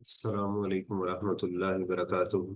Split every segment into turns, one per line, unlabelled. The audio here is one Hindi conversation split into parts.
अस्सलामु अलैकुम वरहमतुल्लाहि वबरकातुहू।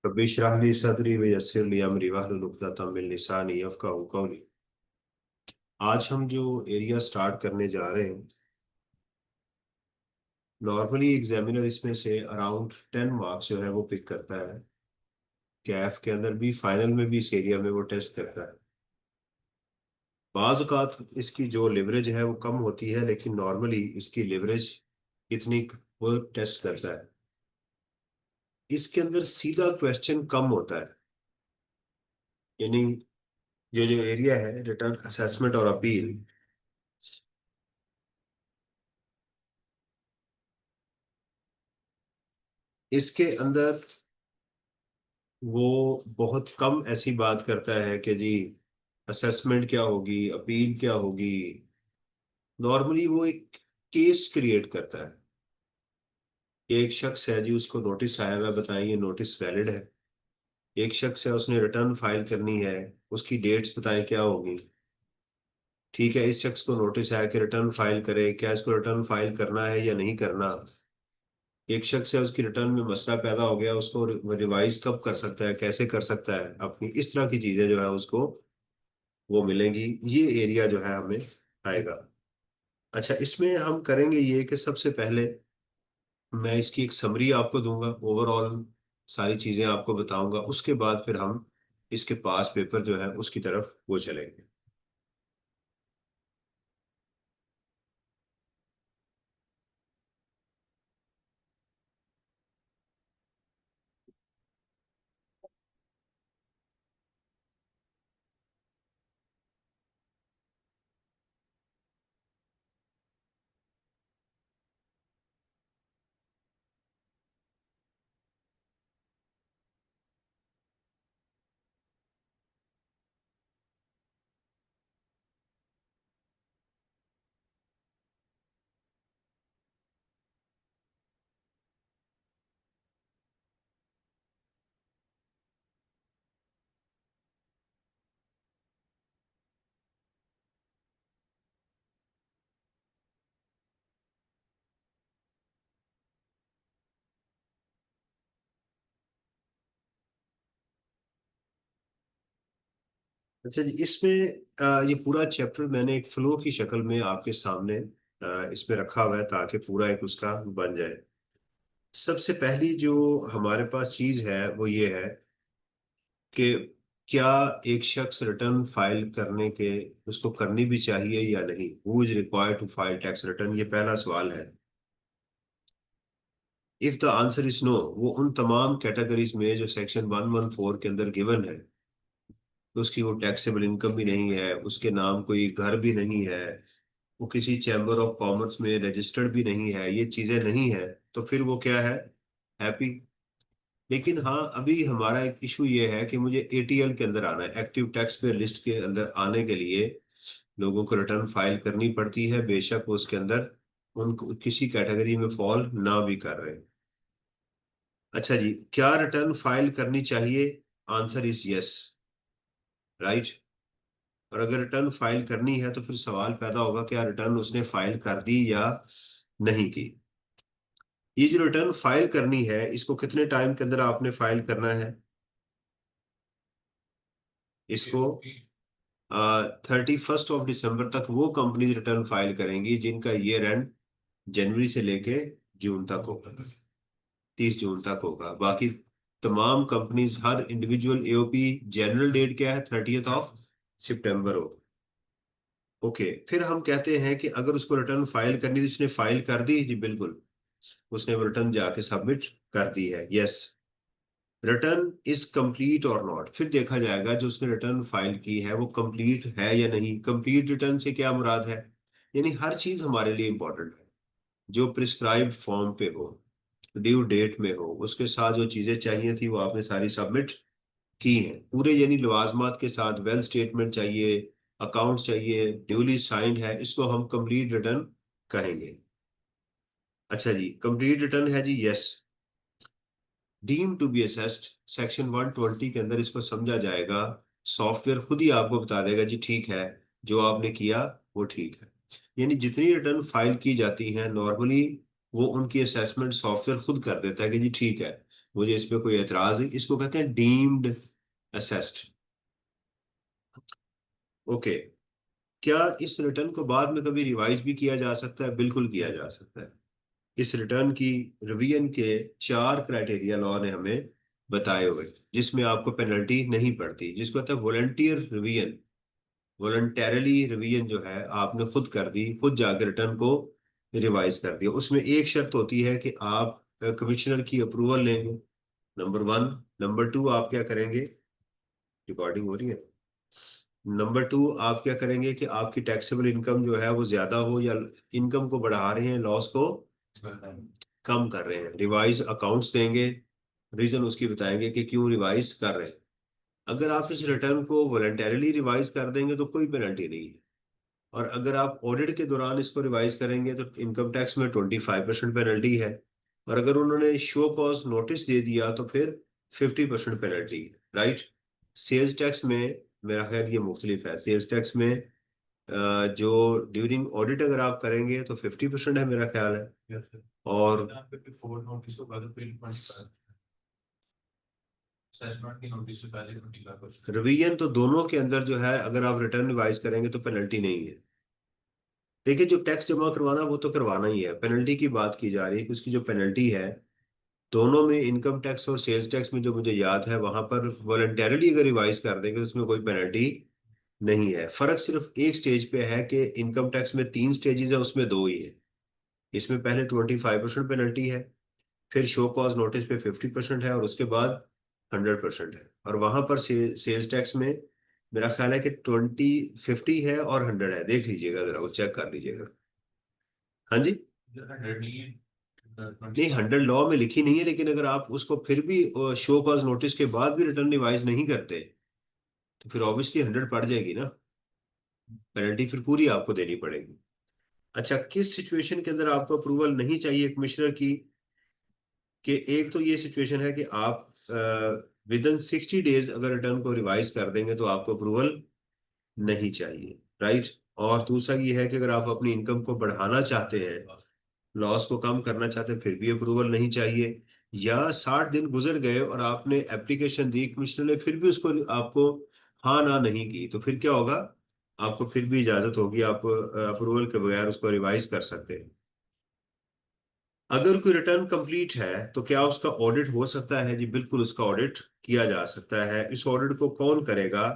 रब्बि इश्रह ली सदरी व यस्सिर ली अमरी वहलुल उक़दतम मिन लिसानी यफ़क़हू क़ौली। आज हम जो एरिया स्टार्ट करने जा रहे हैं, नॉर्मली एग्जामिनर इसमें से अराउंड 10 मार्क्स जो है वो पिक करता है। कैफ के अंदर भी, फाइनल में भी इस एरिया में वो टेस्ट करता है। बाज़ औक़ात इसकी जो लिवरेज है वो कम होती है, लेकिन नॉर्मली इसकी लिवरेज कितनी, वो टेस्ट करता है। इसके अंदर सीधा क्वेश्चन कम होता है, यानी ये जो एरिया है रिटर्न असेसमेंट और अपील, इसके अंदर वो बहुत कम ऐसी बात करता है कि जी असेसमेंट क्या होगी, अपील क्या होगी। नॉर्मली वो एक केस क्रिएट करता है। एक शख्स है जी, उसको नोटिस आया हुआ है, बताएं ये नोटिस वैलिड है। एक शख्स है, उसने रिटर्न फाइल करनी है, उसकी डेट्स बताएं क्या होगी। ठीक है, इस शख्स को नोटिस आया कि रिटर्न फाइल करे, क्या इसको रिटर्न फाइल करना है या नहीं करना। एक शख्स है, उसकी रिटर्न में मसला पैदा हो गया, उसको रिवाइज कब कर सकता है, कैसे कर सकता है अपनी, इस तरह की चीजें जो है उसको वो मिलेंगी। ये एरिया जो है हमें आएगा। अच्छा, इसमें हम करेंगे ये कि सबसे पहले मैं इसकी एक समरी आपको दूंगा, ओवरऑल सारी चीजें आपको बताऊंगा। उसके बाद फिर हम इसके पास पेपर जो है उसकी तरफ वो चलेंगे। अच्छा जी, इसमें ये पूरा चैप्टर मैंने एक फ्लो की शक्ल में आपके सामने इसमें रखा हुआ है, ताकि पूरा एक उसका बन जाए। सबसे पहली जो हमारे पास चीज है वो ये है कि क्या एक शख्स रिटर्न फाइल करने के, उसको करनी भी चाहिए या नहीं। Who is required to file tax return, ये पहला सवाल है। If the answer is no, वो उन तमाम कैटेगरीज में जो सेक्शन 114 के अंदर गिवन है, तो उसकी वो टैक्सेबल इनकम भी नहीं है, उसके नाम कोई घर भी नहीं है, वो किसी चैम्बर ऑफ कॉमर्स में रजिस्टर्ड भी नहीं है, ये चीजें नहीं है, तो फिर वो क्या है, हैप्पी। लेकिन हाँ, अभी हमारा एक इशू ये है कि मुझे एटीएल के अंदर आना है, एक्टिव टैक्स पेयर लिस्ट के अंदर आने के लिए लोगों को रिटर्न फाइल करनी पड़ती है, बेशक वो उसके अंदर उनको किसी कैटेगरी में फॉल ना भी कर रहे हैं। अच्छा जी, क्या रिटर्न फाइल करनी चाहिए? Answer is yes, right. और अगर रिटर्न फाइल करनी है तो फिर सवाल पैदा होगा, क्या रिटर्न उसने फाइल कर दी या नहीं की। ये जो रिटर्न फाइल करनी है, इसको कितने टाइम के अंदर आपने फाइल करना है? इसको 31 दिसंबर तक वो कंपनीज रिटर्न फाइल करेंगी जिनका ईयर एंड जनवरी से लेके जून तक होगा, 30 जून तक होगा। बाकी तमाम कंपनीज, हर इंडिविजुअल एओपी जनरल डेट क्या है, 30 सितंबर हो। ओके, फिर हम कहते हैं कि अगर उसको रिटर्न फाइल करनी थी, उसने फाइल कर दी जी, बिल्कुल उसने वो रिटर्न जाके सबमिट कर दी है, यस। रिटर्न इज कंप्लीट और नॉट, फिर देखा जाएगा जो उसने रिटर्न फाइल की है वो कंप्लीट है या नहीं। कंप्लीट रिटर्न से क्या मुराद है, यानी हर चीज हमारे लिए इंपॉर्टेंट है जो प्रिस्क्राइब्ड फॉर्म पे हो। ड्यू डेट में हो, उसके साथ जो चीजें चाहिए थी वो आपने सारी सबमिट की हैं पूरे, यानी लवाजमात के साथ, वेल स्टेटमेंट चाहिए, अकाउंट चाहिए, ड्यूली साइंड है, इसको हम कंप्लीट रिटर्न कहेंगे। अच्छा जी, कंप्लीट रिटर्न है जी, yes. Deem to be assessed, section 120 के अंदर इसको समझा जाएगा। सॉफ्टवेयर खुद ही आपको बता देगा जी ठीक है, जो आपने किया वो ठीक है। यानी जितनी रिटर्न फाइल की जाती है नॉर्मली, वो उनकी असेसमेंट सॉफ्टवेयर खुद कर देता है कि जी ठीक है, मुझे इस पे कोई एतराज है। इसको कहते हैं डीम्ड असेस्ड। ओके। क्या इस रिटर्न को बाद में कभी रिवाइज भी किया जा सकता है? बिल्कुल किया जा सकता है। इस रिटर्न की रिवीजन के 4 क्राइटेरिया लॉ ने हमें बताए हुए, जिसमें आपको पेनल्टी नहीं पड़ती, जिसको कहते हैं वॉलंटियर रिवीजन। वॉलंटरली रिवीजन जो है आपने खुद कर दी, खुद जाकर रिटर्न को रिवाइज कर दिया। उसमें एक शर्त होती है कि आप कमिश्नर की अप्रूवल लेंगे, नंबर 1। नंबर 2 आप क्या करेंगे, रिकॉर्डिंग हो रही है, नंबर 2 आप क्या करेंगे कि आपकी टैक्सेबल इनकम जो है वो ज्यादा हो, या इनकम को बढ़ा रहे हैं, लॉस को कम कर रहे हैं। रिवाइज अकाउंट्स देंगे, रीजन उसकी बताएंगे कि क्यों रिवाइज कर रहे हैं। अगर आप इस रिटर्न को वॉलंटरली रिवाइज कर देंगे तो कोई पेनल्टी नहीं है, और अगर आप ऑडिट के दौरान इसको रिवाइज करेंगे तो इनकम टैक्स में 25% पेनल्टी है, और अगर उन्होंने शो कॉज नोटिस दे दिया तो फिर 50% पेनल्टी है, राइट। सेल्स टैक्स में मेरा ख्याल ये मुख्तलिफ है। सेल्स टैक्स में जो ड्यूरिंग ऑडिट अगर आप करेंगे तो 50% है मेरा ख्याल है। और रिवीजन तो दोनों के अंदर जो है, अगर आप रिटर्न रिवाइज करेंगे तो पेनल्टी नहीं है। देखिए, जो टैक्स जमा करवाना वो तो करवाना ही है, पेनल्टी की बात की जा रही है कि उसकी जो पेनल्टी है, दोनों में, इनकम टैक्स और सेल्स टैक्स में, जो मुझे याद है वहां पर वॉलंटरली अगर रिवाइज कर देंगे तो उसमें कोई पेनल्टी नहीं है। फर्क सिर्फ एक स्टेज पे है कि इनकम टैक्स में 3 स्टेजेस है, उसमें 2 ही है। इसमें पहले 25% पेनल्टी है, फिर शो कॉज नोटिस पे 50% है, और उसके बाद 100% है। और वहां पर सेल्स टैक्स में मेरा ख्याल है कि 50 है और 100 है, देख लीजिएगा जरा, वो चेक कर लीजिएगा। हाँ जी। नहीं, 100 लॉ में लिखी नहीं है, लेकिन अगर आप उसको फिर भी शो कॉज नोटिस के बाद भी रिटर्न रिवाइज नहीं करते तो फिर ऑब्वियसली 100 पड़ जाएगी ना, पेनल्टी फिर पूरी आपको देनी पड़ेगी। अच्छा, किस सिचुएशन के अंदर आपको अप्रूवल नहीं चाहिए कमिश्नर की? कि एक तो ये सिचुएशन है कि आप विद इन 60 डेज अगर रिटर्न को रिवाइज कर देंगे तो आपको अप्रूवल नहीं चाहिए, राइट। और दूसरा ये है कि अगर आप अपनी इनकम को बढ़ाना चाहते हैं, लॉस को कम करना चाहते हैं, फिर भी अप्रूवल नहीं चाहिए। या 60 दिन गुजर गए और आपने एप्लीकेशन दी, कमिश्नर ने फिर भी उसको आपको हाँ ना नहीं की, तो फिर क्या होगा? आपको फिर भी इजाजत होगी, आप अप्रूवल के बगैर उसको रिवाइज कर सकते हैं। अगर कोई रिटर्न कंप्लीट है तो क्या उसका ऑडिट हो सकता है? जी बिल्कुल, उसका ऑडिट किया जा सकता है। इस ऑडिट को कौन करेगा?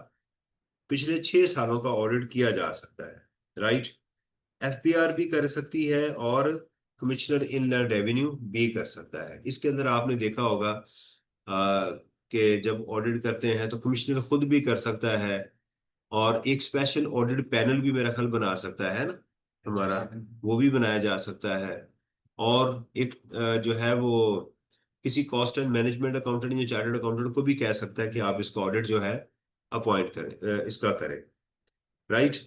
पिछले 6 सालों का ऑडिट किया जा सकता है, राइट। एफबीआर भी कर सकती है, और कमिश्नर इनलैंड रेवेन्यू भी कर सकता है। इसके अंदर आपने देखा होगा कि जब ऑडिट करते हैं तो कमिश्नर खुद भी कर सकता है, और एक स्पेशल ऑडिट पैनल भी मेरा ख्याल बना सकता है ना हमारा, वो भी बनाया जा सकता है। और एक जो है वो किसी कॉस्ट एंड मैनेजमेंट अकाउंटेंट या चार्टर्ड अकाउंटेंट को भी कह सकता है कि आप इसका ऑडिट जो है अपॉइंट करें, इसका करें, राइट।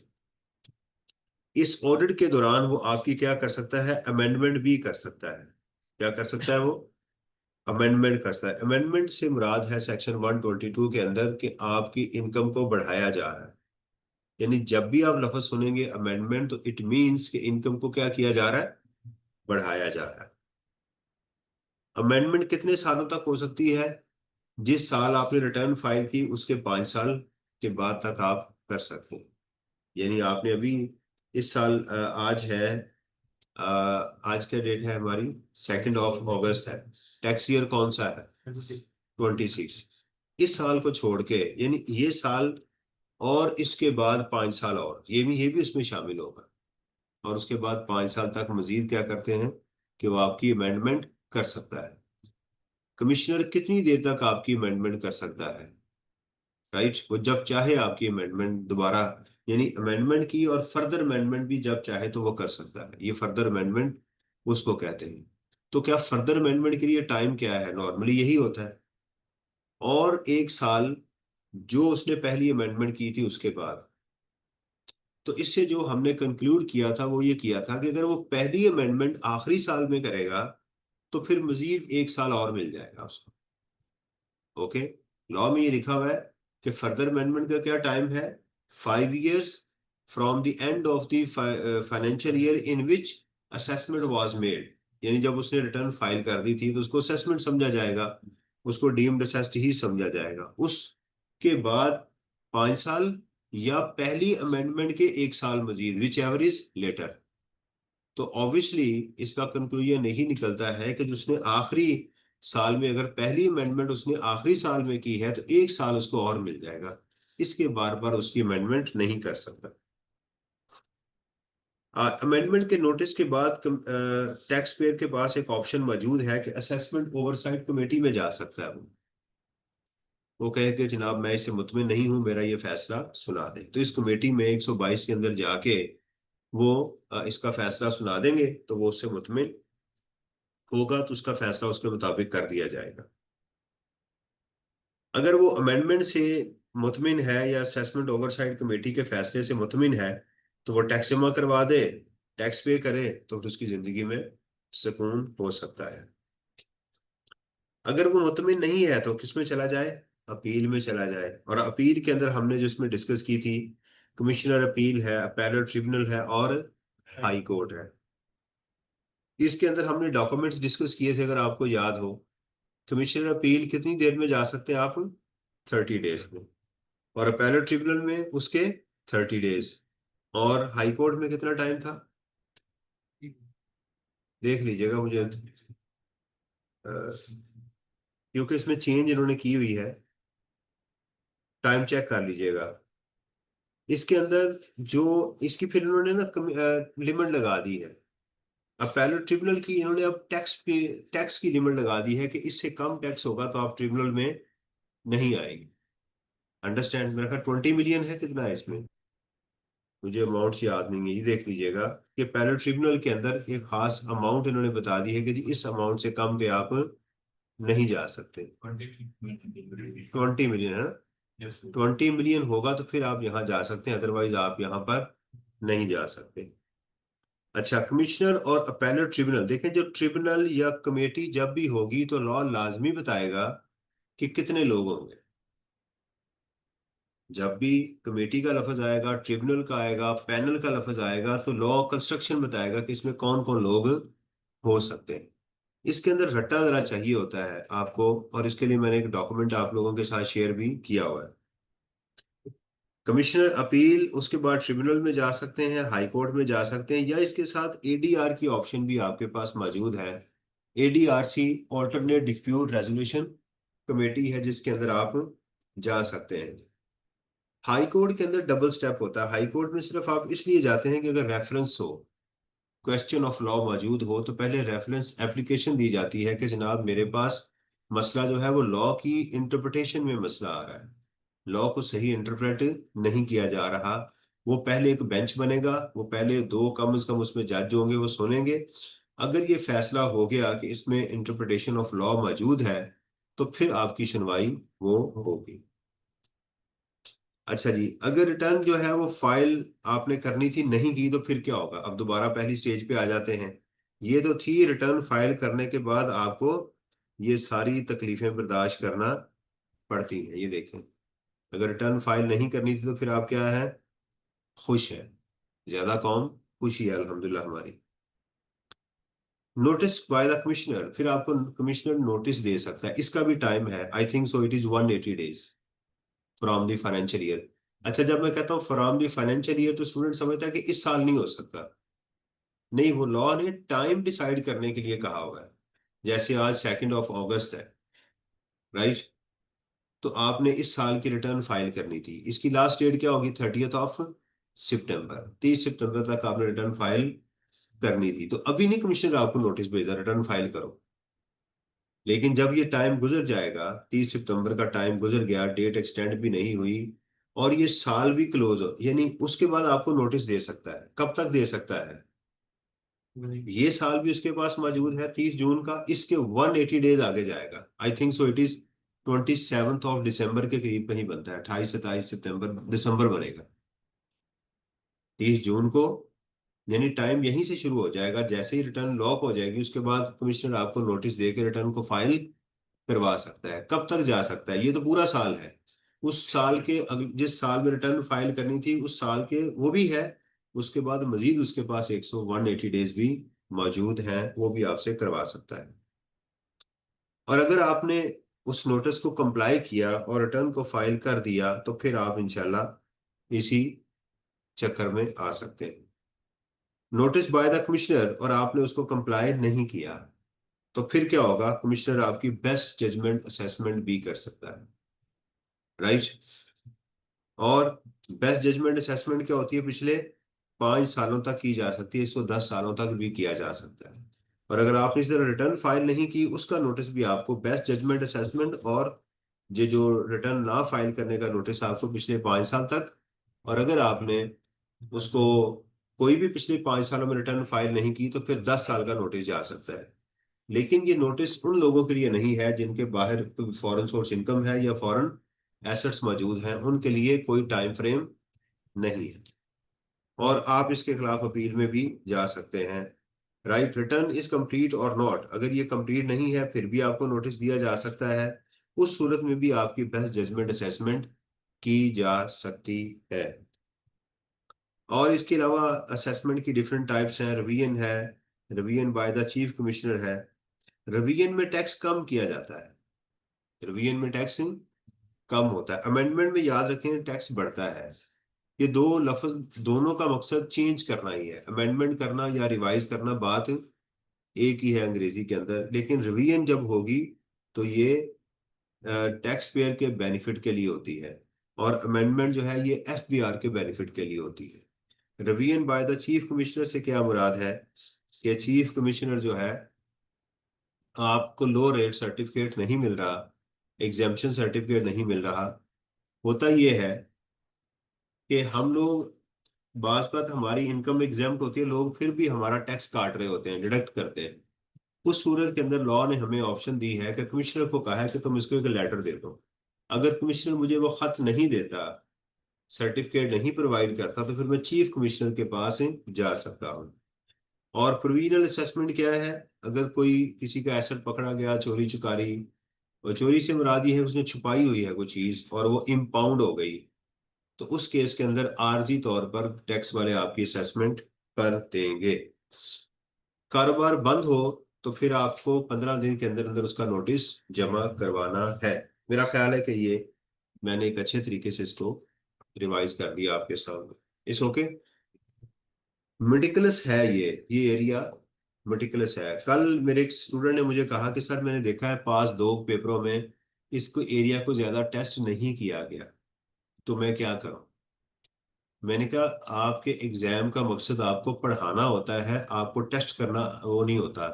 इस ऑडिट के दौरान वो आपकी क्या कर सकता है? अमेंडमेंट भी कर सकता है। क्या कर सकता है वो? अमेंडमेंट कर सकता है। अमेंडमेंट से मुराद है सेक्शन 122 के अंदर कि आपकी इनकम को बढ़ाया जा रहा है। यानी जब भी आप लफ्ज सुनेंगे अमेंडमेंट, तो इट मीन्स कि इनकम को क्या किया जा रहा है? बढ़ाया जा रहा है। अमेंडमेंट कितने सालों तक हो सकती है? जिस साल आपने रिटर्न फाइल की उसके 5 साल के बाद तक आप कर सकते हैं। यानी आपने अभी इस साल आज है, आज का डेट है हमारी 2 अगस्त है। टैक्स ईयर कौन सा है? 26। इस साल को छोड़ के, यानी ये साल और इसके बाद 5 साल, और ये भी उसमें शामिल होगा। और उसके बाद 5 साल तक मजीद क्या करते हैं कि वो आपकी अमेंडमेंट कर सकता है। कमिश्नर कितनी देर तक आपकी अमेंडमेंट कर सकता है? राइट, वो जब चाहे आपकी अमेंडमेंट दोबारा, यानी अमेंडमेंट की और फर्दर अमेंडमेंट भी जब चाहे तो वो कर सकता है। ये फर्दर अमेंडमेंट उसको कहते हैं। तो क्या फर्दर अमेंडमेंट के लिए टाइम क्या है? नॉर्मली यही होता है, और 1 साल जो उसने पहली अमेंडमेंट की थी उसके बाद। तो इससे जो हमने कंक्लूड किया था वो ये किया था कि अगर वो पहली अमेंडमेंट आखिरी साल में करेगा तो फिर मजीद 1 साल और मिल जाएगा उसको। ओके, लॉ में ये लिखा हुआ है कि फर्दर अमेंडमेंट का क्या टाइम है? 5 years from the end of the financial year in which assessment was made. यानी जब उसने रिटर्न फाइल कर दी थी तो उसको असेसमेंट समझा जाएगा, उसको डीम्ड असेस्ड ही समझा जाएगा। उसके बाद 5 साल, या पहली अमेंडमेंट के 1 साल मजीद, विच एवर इज लेटर। तो ऑब्वियसली इसका कंक्लूजन यही निकलता है कि जिसने आखिरी साल में, अगर पहली अमेंडमेंट उसने आखिरी साल में की है तो 1 साल उसको और मिल जाएगा, इसके बार बार उसकी अमेंडमेंट नहीं कर सकता। अमेंडमेंट के नोटिस के बाद टैक्स पेयर के पास एक ऑप्शन मौजूद है कि असेसमेंट ओवरसाइट कमेटी में जा सकता है। वो कहे कि जनाब मैं इससे मुतमिन नहीं हूं, मेरा ये फैसला सुना दें। तो इस कमेटी में 122 के अंदर जाके वो इसका फैसला सुना देंगे, तो वो उससे मुतमिन होगा तो उसका फैसला उसके मुताबिक कर दिया जाएगा। अगर वो अमेंडमेंट से मुतमिन है या असेसमेंट ओवरसाइट कमेटी के फैसले से मुतमिन है तो वो टैक्स जमा करवा दे, टैक्स पे करे, तो फिर उसकी जिंदगी में सुकून हो सकता है। अगर वो मुतमिन नहीं है तो किस में चला जाए? अपील में चला जाए। और अपील के अंदर हमने जिसमें डिस्कस की थी, कमिश्नर अपील है, अपैलेट ट्रिब्यूनल है, और हाई कोर्ट है। इसके अंदर हमने डॉक्यूमेंट्स डिस्कस किए थे, अगर आपको याद हो। कमिश्नर अपील कितनी देर में जा सकते हैं आप? 30 डेज में। और अपैलेट ट्रिब्यूनल में उसके 30 डेज। और हाई कोर्ट में कितना टाइम था? देख लीजिएगा मुझे, क्योंकि इसमें चेंज इन्होंने की हुई है, टाइम चेक कर लीजिएगा। इसके अंदर जो इसकी फिर इन्होंने ना लिमिट लगा दी है। अब पैरेलल ट्रिब्यूनल की इन्होंने अब टैक्स पे, टैक्स की लिमिट लगा दी है कि इससे कम टैक्स होगा तो आप ट्रिब्यूनल में नहीं आएंगे। अंडरस्टैंड? मेरा ख्याल 20 मिलियन है, कितना है इसमें मुझे अमाउंट याद नहीं है, ये देख लीजिएगा कि पैरेलल ट्रिब्यूनल के अंदर एक खास अमाउंट इन्होंने बता दी है कि जी इस अमाउंट से कम पे आप नहीं जा सकते। 20 मिलियन है ना? 20 मिलियन होगा तो फिर आप यहाँ जा सकते हैं, अदरवाइज आप यहाँ पर नहीं जा सकते। अच्छा, कमिश्नर और अपैलेट ट्रिब्यूनल, देखें जो ट्रिब्यूनल या कमेटी जब भी होगी तो लॉ लाजमी बताएगा कि कितने लोग होंगे। जब भी कमेटी का लफ्ज आएगा, ट्रिब्यूनल का आएगा, पैनल का लफ्ज आएगा, तो लॉ कंस्ट्रक्शन बताएगा कि इसमें कौन कौन लोग हो सकते हैं। इसके अंदर रट्टा जरा चाहिए होता है आपको, और इसके लिए मैंने एक डॉक्यूमेंट आप लोगों के साथ शेयर भी किया हुआ है। कमिश्नर अपील, उसके बाद ट्रिब्यूनल में जा सकते हैं, हाई कोर्ट में जा सकते हैं, या इसके साथ एडीआर की ऑप्शन भी आपके पास मौजूद है। एडीआरसी, ऑल्टरनेट डिस्प्यूट रेजोल्यूशन कमेटी है जिसके अंदर आप जा सकते हैं। हाई कोर्ट के अंदर डबल स्टेप होता है। हाई कोर्ट में सिर्फ आप इसलिए जाते हैं कि अगर रेफरेंस हो, क्वेश्चन ऑफ लॉ मौजूद हो, तो पहले रेफरेंस एप्लीकेशन दी जाती है कि जनाब मेरे पास मसला जो है वो लॉ की इंटरप्रिटेशन में मसला आ रहा है, लॉ को सही इंटरप्रेट नहीं किया जा रहा। वो पहले एक बेंच बनेगा, वो पहले दो कम से कम उसमें जज होंगे, वो सुनेंगे। अगर ये फैसला हो गया कि इसमें इंटरप्रिटेशन ऑफ लॉ मौजूद है तो फिर आपकी सुनवाई वो होगी। अच्छा जी, अगर रिटर्न जो है वो फाइल आपने करनी थी, नहीं की, तो फिर क्या होगा? अब दोबारा पहली स्टेज पे आ जाते हैं। ये तो थी रिटर्न फाइल करने के बाद आपको ये सारी तकलीफें बर्दाश्त करना पड़ती हैं। ये देखें, अगर रिटर्न फाइल नहीं करनी थी तो फिर आप क्या है? खुश है, ज्यादा कौम खुशी है अल्हम्दुलिल्लाह हमारी। नोटिस बाय द कमिश्नर, फिर आपको कमिश्नर नोटिस दे सकता है, इसका भी टाइम है। I think so it is 180 days from the financial year. अच्छा, जब मैं कहता हूँ फ्रॉम द फाइनेंशियल ईयर तो स्टूडेंट समझता है कि इस साल नहीं हो सकता। नहीं, वो लॉ ने टाइम डिसाइड करने के लिए कहा हुआ है। जैसे आज 2 अगस्त है, राइट? तो आपने इस साल की रिटर्न फाइल करनी थी, इसकी लास्ट डेट क्या होगी? 30 सितंबर। 30 सितंबर तक आपने रिटर्न फाइल करनी थी। तो अभी नहीं कमिश्नर आपको नोटिस भेजा रिटर्न फाइल करो। लेकिन जब ये टाइम गुजर जाएगा, 30 सितंबर का टाइम गुजर गया, डेट एक्सटेंड भी नहीं हुई, और ये साल भी क्लोज हो, यानी उसके बाद आपको नोटिस दे सकता है। कब तक दे सकता है? ये साल भी उसके पास मौजूद है 30 जून का, इसके 180 डेज आगे जाएगा। I think so it is 27 दिसंबर के करीब कहीं बनता है, 28 27 सितंबर दिसंबर बनेगा 30 जून को। यानी टाइम यहीं से शुरू हो जाएगा, जैसे ही रिटर्न लॉक हो जाएगी उसके बाद कमिश्नर आपको नोटिस दे के रिटर्न को फाइल करवा सकता है। कब तक जा सकता है? ये तो पूरा साल है। उस साल के जिस साल में रिटर्न फाइल करनी थी उस साल के वो भी है, उसके बाद मजीद उसके पास 180 डेज भी मौजूद हैं, वो भी आपसे करवा सकता है। और अगर आपने उस नोटिस को कंप्लाई किया और रिटर्न को फाइल कर दिया तो फिर आप इंशाल्लाह इसी चक्कर में आ सकते हैं। नोटिस बाय द कमिश्नर और आपने उसको कंप्लाई नहीं किया तो फिर क्या होगा? कमिश्नर आपकी बेस्ट जजमेंट असेसमेंट भी कर सकता है, राइट। और बेस्ट जजमेंट असेसमेंट क्या होती है? पिछले 5 सालों तक की जा सकती है, इसको 10 सालों तक भी किया जा सकता है। और अगर आपने इस तरह रिटर्न फाइल नहीं की उसका नोटिस भी आपको बेस्ट जजमेंट असेसमेंट, और ये जो रिटर्न ना फाइल करने का नोटिस आपको पिछले 5 साल तक। और अगर आपने उसको कोई भी पिछले 5 सालों में रिटर्न फाइल नहीं की तो फिर 10 साल का नोटिस जा सकता है। लेकिन ये नोटिस उन लोगों के लिए नहीं है जिनके बाहर फॉरेन सोर्स इनकम है या फॉरेन एसेट्स मौजूद हैं, उनके लिए कोई टाइम फ्रेम नहीं है। और आप इसके खिलाफ अपील में भी जा सकते हैं। राइट, रिटर्न इज कंप्लीट और नॉट, अगर ये कंप्लीट नहीं है फिर भी आपको नोटिस दिया जा सकता है। उस सूरत में भी आपकी बेस्ट जजमेंट असेसमेंट की जा सकती है। और इसके अलावा असेसमेंट की डिफरेंट टाइप्स हैं। रिवीजन है, revision by the chief commissioner है। रिवीजन में टैक्स कम किया जाता है, रिवीजन में टैक्स कम होता है। अमेंडमेंट में याद रखें टैक्स बढ़ता है। ये दो लफ्ज दोनों का मकसद चेंज करना ही है, अमेंडमेंट करना या रिवाइज करना बात एक ही है अंग्रेजी के अंदर। लेकिन रिवीजन जब होगी तो ये टैक्स पेयर के बेनिफिट के लिए होती है, और अमेंडमेंट जो है ये एफबीआर के बेनिफिट के लिए होती है। Revision by the chief commissioner से क्या मुराद है कि चीफ कमिश्नर जो है, आपको लो रेट सर्टिफिकेट नहीं मिल रहा, एग्जेम्पशन सर्टिफिकेट नहीं मिल रहा। होता ये है कि हम लोग बाज बात हमारी इनकम एग्जाम्प्ट होती है, लोग फिर भी हमारा टैक्स काट रहे होते हैं, डिडक्ट करते हैं। उस सूरत के अंदर लॉ ने हमें ऑप्शन दी है कि कमिश्नर को कहा है कि तुम इसको एक लेटर दे दो। अगर कमिश्नर मुझे वो खत नहीं देता, सर्टिफिकेट नहीं प्रोवाइड करता, तो फिर मैं चीफ कमिश्नर के पास जा सकता हूँ। और प्रोविजनल असेसमेंट क्या है? अगर कोई किसी का एसेट पकड़ा गया चोरी चुकारी, और चोरी से मुराद ये है उसने छुपाई हुई है कोई चीज और वो इम्पाउंड हो गई, तो उस केस के अंदर आर्जी तौर पर टैक्स वाले आपकी असेसमेंट कर देंगे। कारोबार बंद हो तो फिर आपको 15 दिन के अंदर अंदर उसका नोटिस जमा करवाना है। मेरा ख्याल है कि ये मैंने एक अच्छे तरीके से इसको रिवाइज कर दिया आपके सामने। इस ओके, मेटिकुलस है ये एरिया मेटिकुलस है। कल मेरे एक स्टूडेंट ने मुझे कहा कि सर मैंने देखा है पास 2 पेपरों में इसको एरिया को ज्यादा टेस्ट नहीं किया गया, तो मैं क्या करूं? मैंने कहा आपके एग्जाम का मकसद आपको पढ़ाना होता है, आपको टेस्ट करना वो नहीं होता।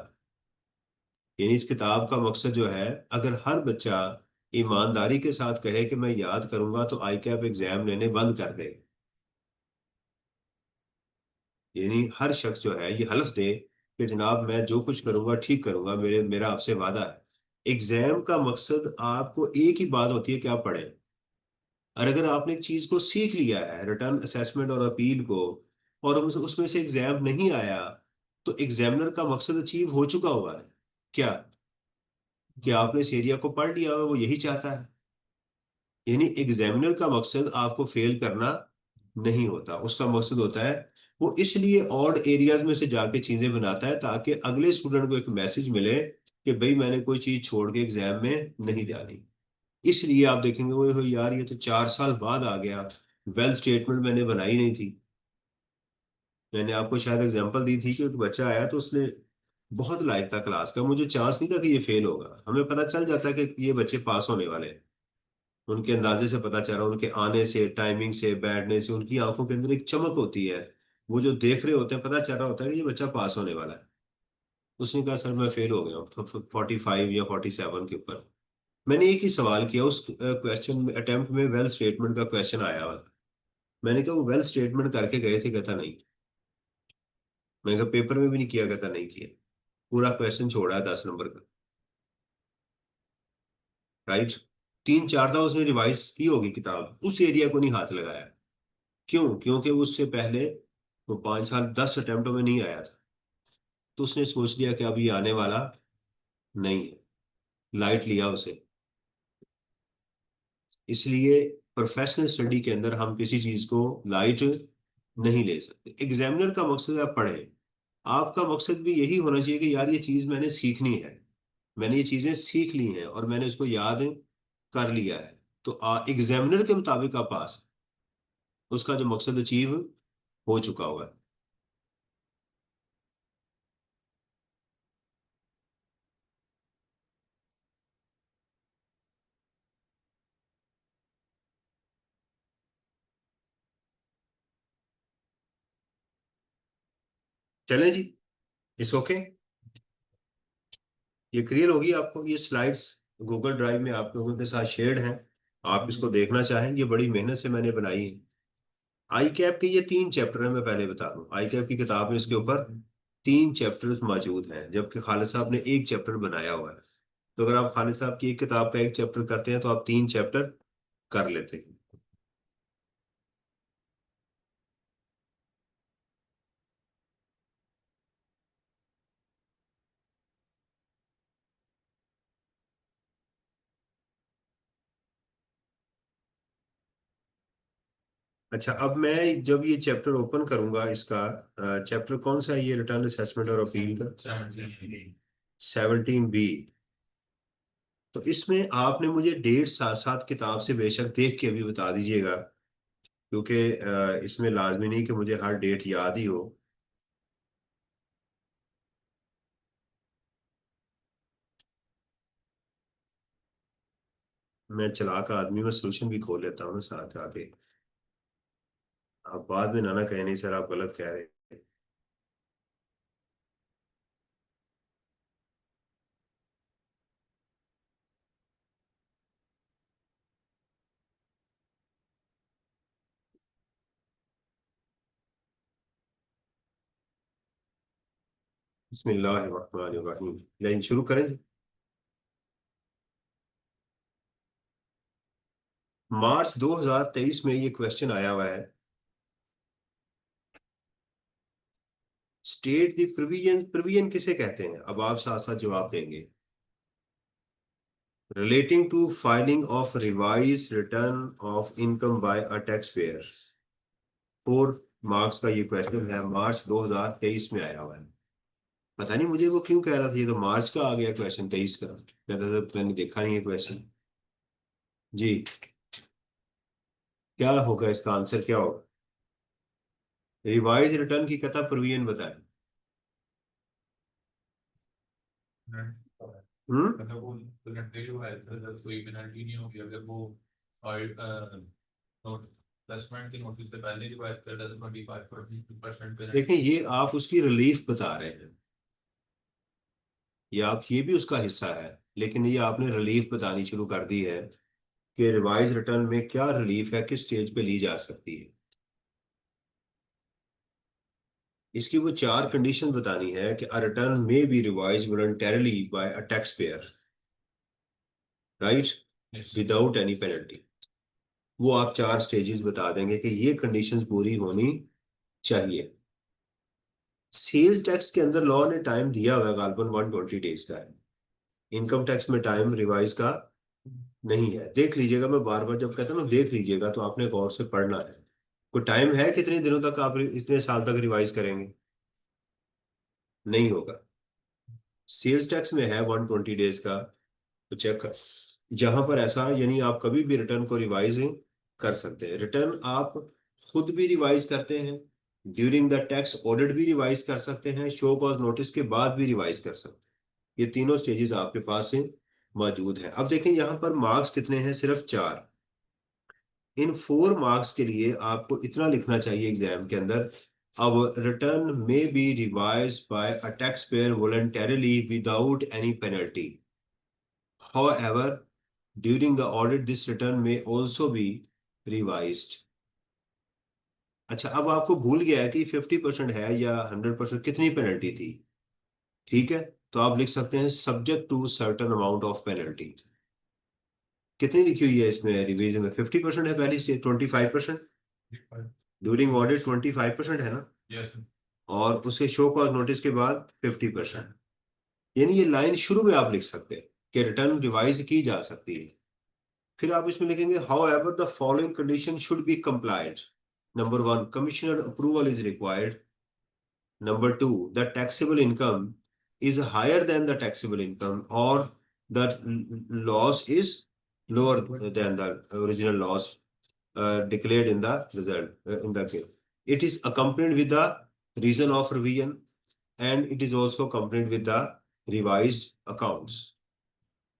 यानी इस किताब का मकसद जो है, अगर हर बच्चा ईमानदारी के साथ कहे कि मैं याद करूंगा तो आई कैप एग्जाम लेने बंद कर दे। यानी हर शख्स जो है ये हलफ दे कि जनाब मैं जो कुछ करूंगा ठीक करूंगा, मेरा आपसे वादा है। एग्जाम का मकसद आपको एक ही बात होती है कि आप पढ़ें। और अगर आपने एक चीज को सीख लिया है, रिटर्न असेसमेंट और अपील को, और उसमें से एग्जाम नहीं आया, तो एग्जामिनर का मकसद अचीव हो चुका हुआ है। क्या कि आपने इस एरिया को पढ़ लिया हुआ है, वो यही चाहता है। यानी एग्जामिनर का मकसद आपको फेल करना नहीं होता, उसका मकसद होता है वो इसलिए ऑड एरियाज में से जाके चीजें बनाता है ताकि अगले स्टूडेंट को एक मैसेज मिले कि भाई मैंने कोई चीज छोड़ के एग्जाम में नहीं जानी। इसलिए आप देखेंगे वो हो यार ये तो 4 साल बाद आ गया, वेल स्टेटमेंट मैंने बनाई नहीं थी। मैंने आपको शायद एग्जांपल दी थी कि एक बच्चा आया तो उसने बहुत लायक था क्लास का, मुझे चांस नहीं था कि ये फेल होगा। हमें पता चल जाता है कि ये बच्चे पास होने वाले हैं, उनके अंदाजे से पता चल रहा, उनके आने से, टाइमिंग से, बैठने से, उनकी आंखों के अंदर एक चमक होती है। वो जो देख रहे होते हैं पता चल रहा होता है कि ये बच्चा पास होने वाला है। उसने कहा सर मैं फेल हो गया हूँ 45 या 47 के ऊपर। मैंने एक ही सवाल किया, उस क्वेश्चन अटेम्प्ट में वेल स्टेटमेंट का क्वेश्चन आया हुआ था। मैंने कहा वो वेल स्टेटमेंट करके गए थे? कहता नहीं। मैंने कहा पेपर में भी नहीं किया, कहता नहीं किया, पूरा क्वेश्चन छोड़ा है 10 नंबर का। राइट। 3-4 उसने रिवाइज की होगी किताब, उस एरिया को नहीं हाथ लगाया। क्यों? क्योंकि उससे पहले वो 5 साल 10 अटेम्प्टों में नहीं आया था, तो उसने सोच लिया कि अब ये आने वाला नहीं है, लाइट लिया उसे। इसलिए प्रोफेशनल स्टडी के अंदर हम किसी चीज को लाइट नहीं ले सकते। एग्जामिनर का मकसद है आप पढ़ें, आपका मकसद भी यही होना चाहिए कि यार ये चीज मैंने सीखनी है, मैंने ये चीजें सीख ली हैं और मैंने इसको याद कर लिया है, तो एग्जामिनर के मुताबिक आप पास, उसका जो मकसद अचीव हो चुका हुआ है। चलें जी, इस ओके। ये क्लियर होगी आपको, ये स्लाइड्स गूगल ड्राइव में आप लोगों के साथ शेयर्ड हैं, आप इसको देखना चाहें, ये बड़ी मेहनत से मैंने बनाई है। आई कैप के ये 3 चैप्टर हैं, मैं पहले बता दूं, आई कैप की किताब में इसके ऊपर 3 चैप्टर्स मौजूद हैं, जबकि खालिद साहब ने 1 चैप्टर बनाया हुआ है। तो अगर आप खालिद साहब की एक किताब का 1 चैप्टर करते हैं तो आप 3 चैप्टर कर लेते हैं। अच्छा, अब मैं जब ये चैप्टर ओपन करूंगा इसका, चैप्टर कौन सा है ये, रिटर्न असेसमेंट और अपील का? 17B। तो इसमें आपने मुझे डेट साथ साथ किताब से बेशक देख के अभी बता दीजिएगा, क्योंकि इसमें लाजमी नहीं कि मुझे हर डेट याद ही हो। मैं चालाक आदमी में सोल्यूशन भी खोल लेता हूँ ना साथ आके, आप बाद में ना कहें नहीं सर आप गलत कह रहे हैं। बिस्मिल्लाहिर्रहमानिर्रहीम, लाइन शुरू करें जी। मार्च 2023 में ये क्वेश्चन आया हुआ है, स्टेट द प्रोविजन, प्रोविजन किसे कहते हैं, अब आप साथ साथ जवाब देंगे। Relating to filing of revise return of income by a tax payer. 4 marks का ये क्वेश्चन है, मार्च 2023 में आया हुआ है। पता नहीं मुझे वो क्यों कह रहा था ये तो मार्च का आ गया क्वेश्चन 23 का, कहता था मैंने देखा नहीं है क्वेश्चन। जी, क्या होगा इसका आंसर, क्या होगा? रिवाइज रिटर्न की कथा प्रोविजन बताएं। हम्म।
मतलब वो पेनल्टी जो है, अगर कोई पेनल्टी नहीं होगी अगर वो ऑडिट नोट प्लेसमेंट के नोटिस से पहले रिवाइज कर रहा है, तो 25%
देखिए,
पेनल्टी।
ये आप उसकी रिलीफ बता रहे हैं, ये भी उसका हिस्सा है, लेकिन ये आपने रिलीफ बतानी शुरू कर दी है कि रिवाइज रिटर्न में क्या रिलीफ है, किस स्टेज पे ली जा सकती है। इसकी वो 4 कंडीशन बतानी है कि a return may be revise voluntarily by a tax payer, right, without any penalty. वो आप 4 स्टेजेस बता देंगे कि ये कंडीशंस पूरी होनी चाहिए। सेल्स टैक्स के अंदर लॉ ने टाइम दिया हुआ है, गालबन 120 डेज का है। इनकम टैक्स में टाइम रिवाइज का नहीं है, देख लीजिएगा, मैं बार बार जब कहता हूँ ना देख लीजिएगा, तो आपने गौर से पढ़ना है। कोई टाइम है कितने दिनों तक आप इतने साल तक रिवाइज करेंगे? नहीं होगा। सेल्स टैक्स में है 120 डेज का, तो चेक कर, जहां पर ऐसा, यानी आप कभी भी रिटर्न को रिवाइज कर सकते हैं। रिटर्न आप खुद भी रिवाइज करते हैं, ड्यूरिंग द टैक्स ऑडिट भी रिवाइज कर सकते हैं, शो कॉज नोटिस के बाद भी रिवाइज कर सकते हैं। ये तीनों स्टेजेस आपके पास हैं, मौजूद है। अब देखें यहाँ पर मार्क्स कितने हैं, सिर्फ 4। इन 4 मार्क्स के लिए आपको इतना लिखना चाहिए एग्जाम के अंदर, अब return may be revise by a tax payer voluntarily without any penalty. However, during the audit, this return may also be revised. अच्छा, अब आपको भूल गया है कि 50% है या 100%, कितनी पेनल्टी थी। ठीक है, तो आप लिख सकते हैं subject to certain amount of penalty. कितनी लिखी हुई है इसमें रिवीजन में? 50% है पहली स्टेज, 25%। ड्यूरिंग ऑडिट 25% है ना,
यस।
और उसे शो कॉज नोटिस के बाद 50%। यानी ये लाइन शुरू में आप लिख सकते हैं कि रिटर्न रिवाइज की जा सकती है। फिर आप इसमें लिखेंगे how ever the following condition should be complied. Number one, commissioner approval is required. Number two, the taxable income is higher than the taxable income, or the loss is lower than the original loss declared in the result in the case. It is accompanied with the reason of revision, and it is also accompanied with the revised accounts.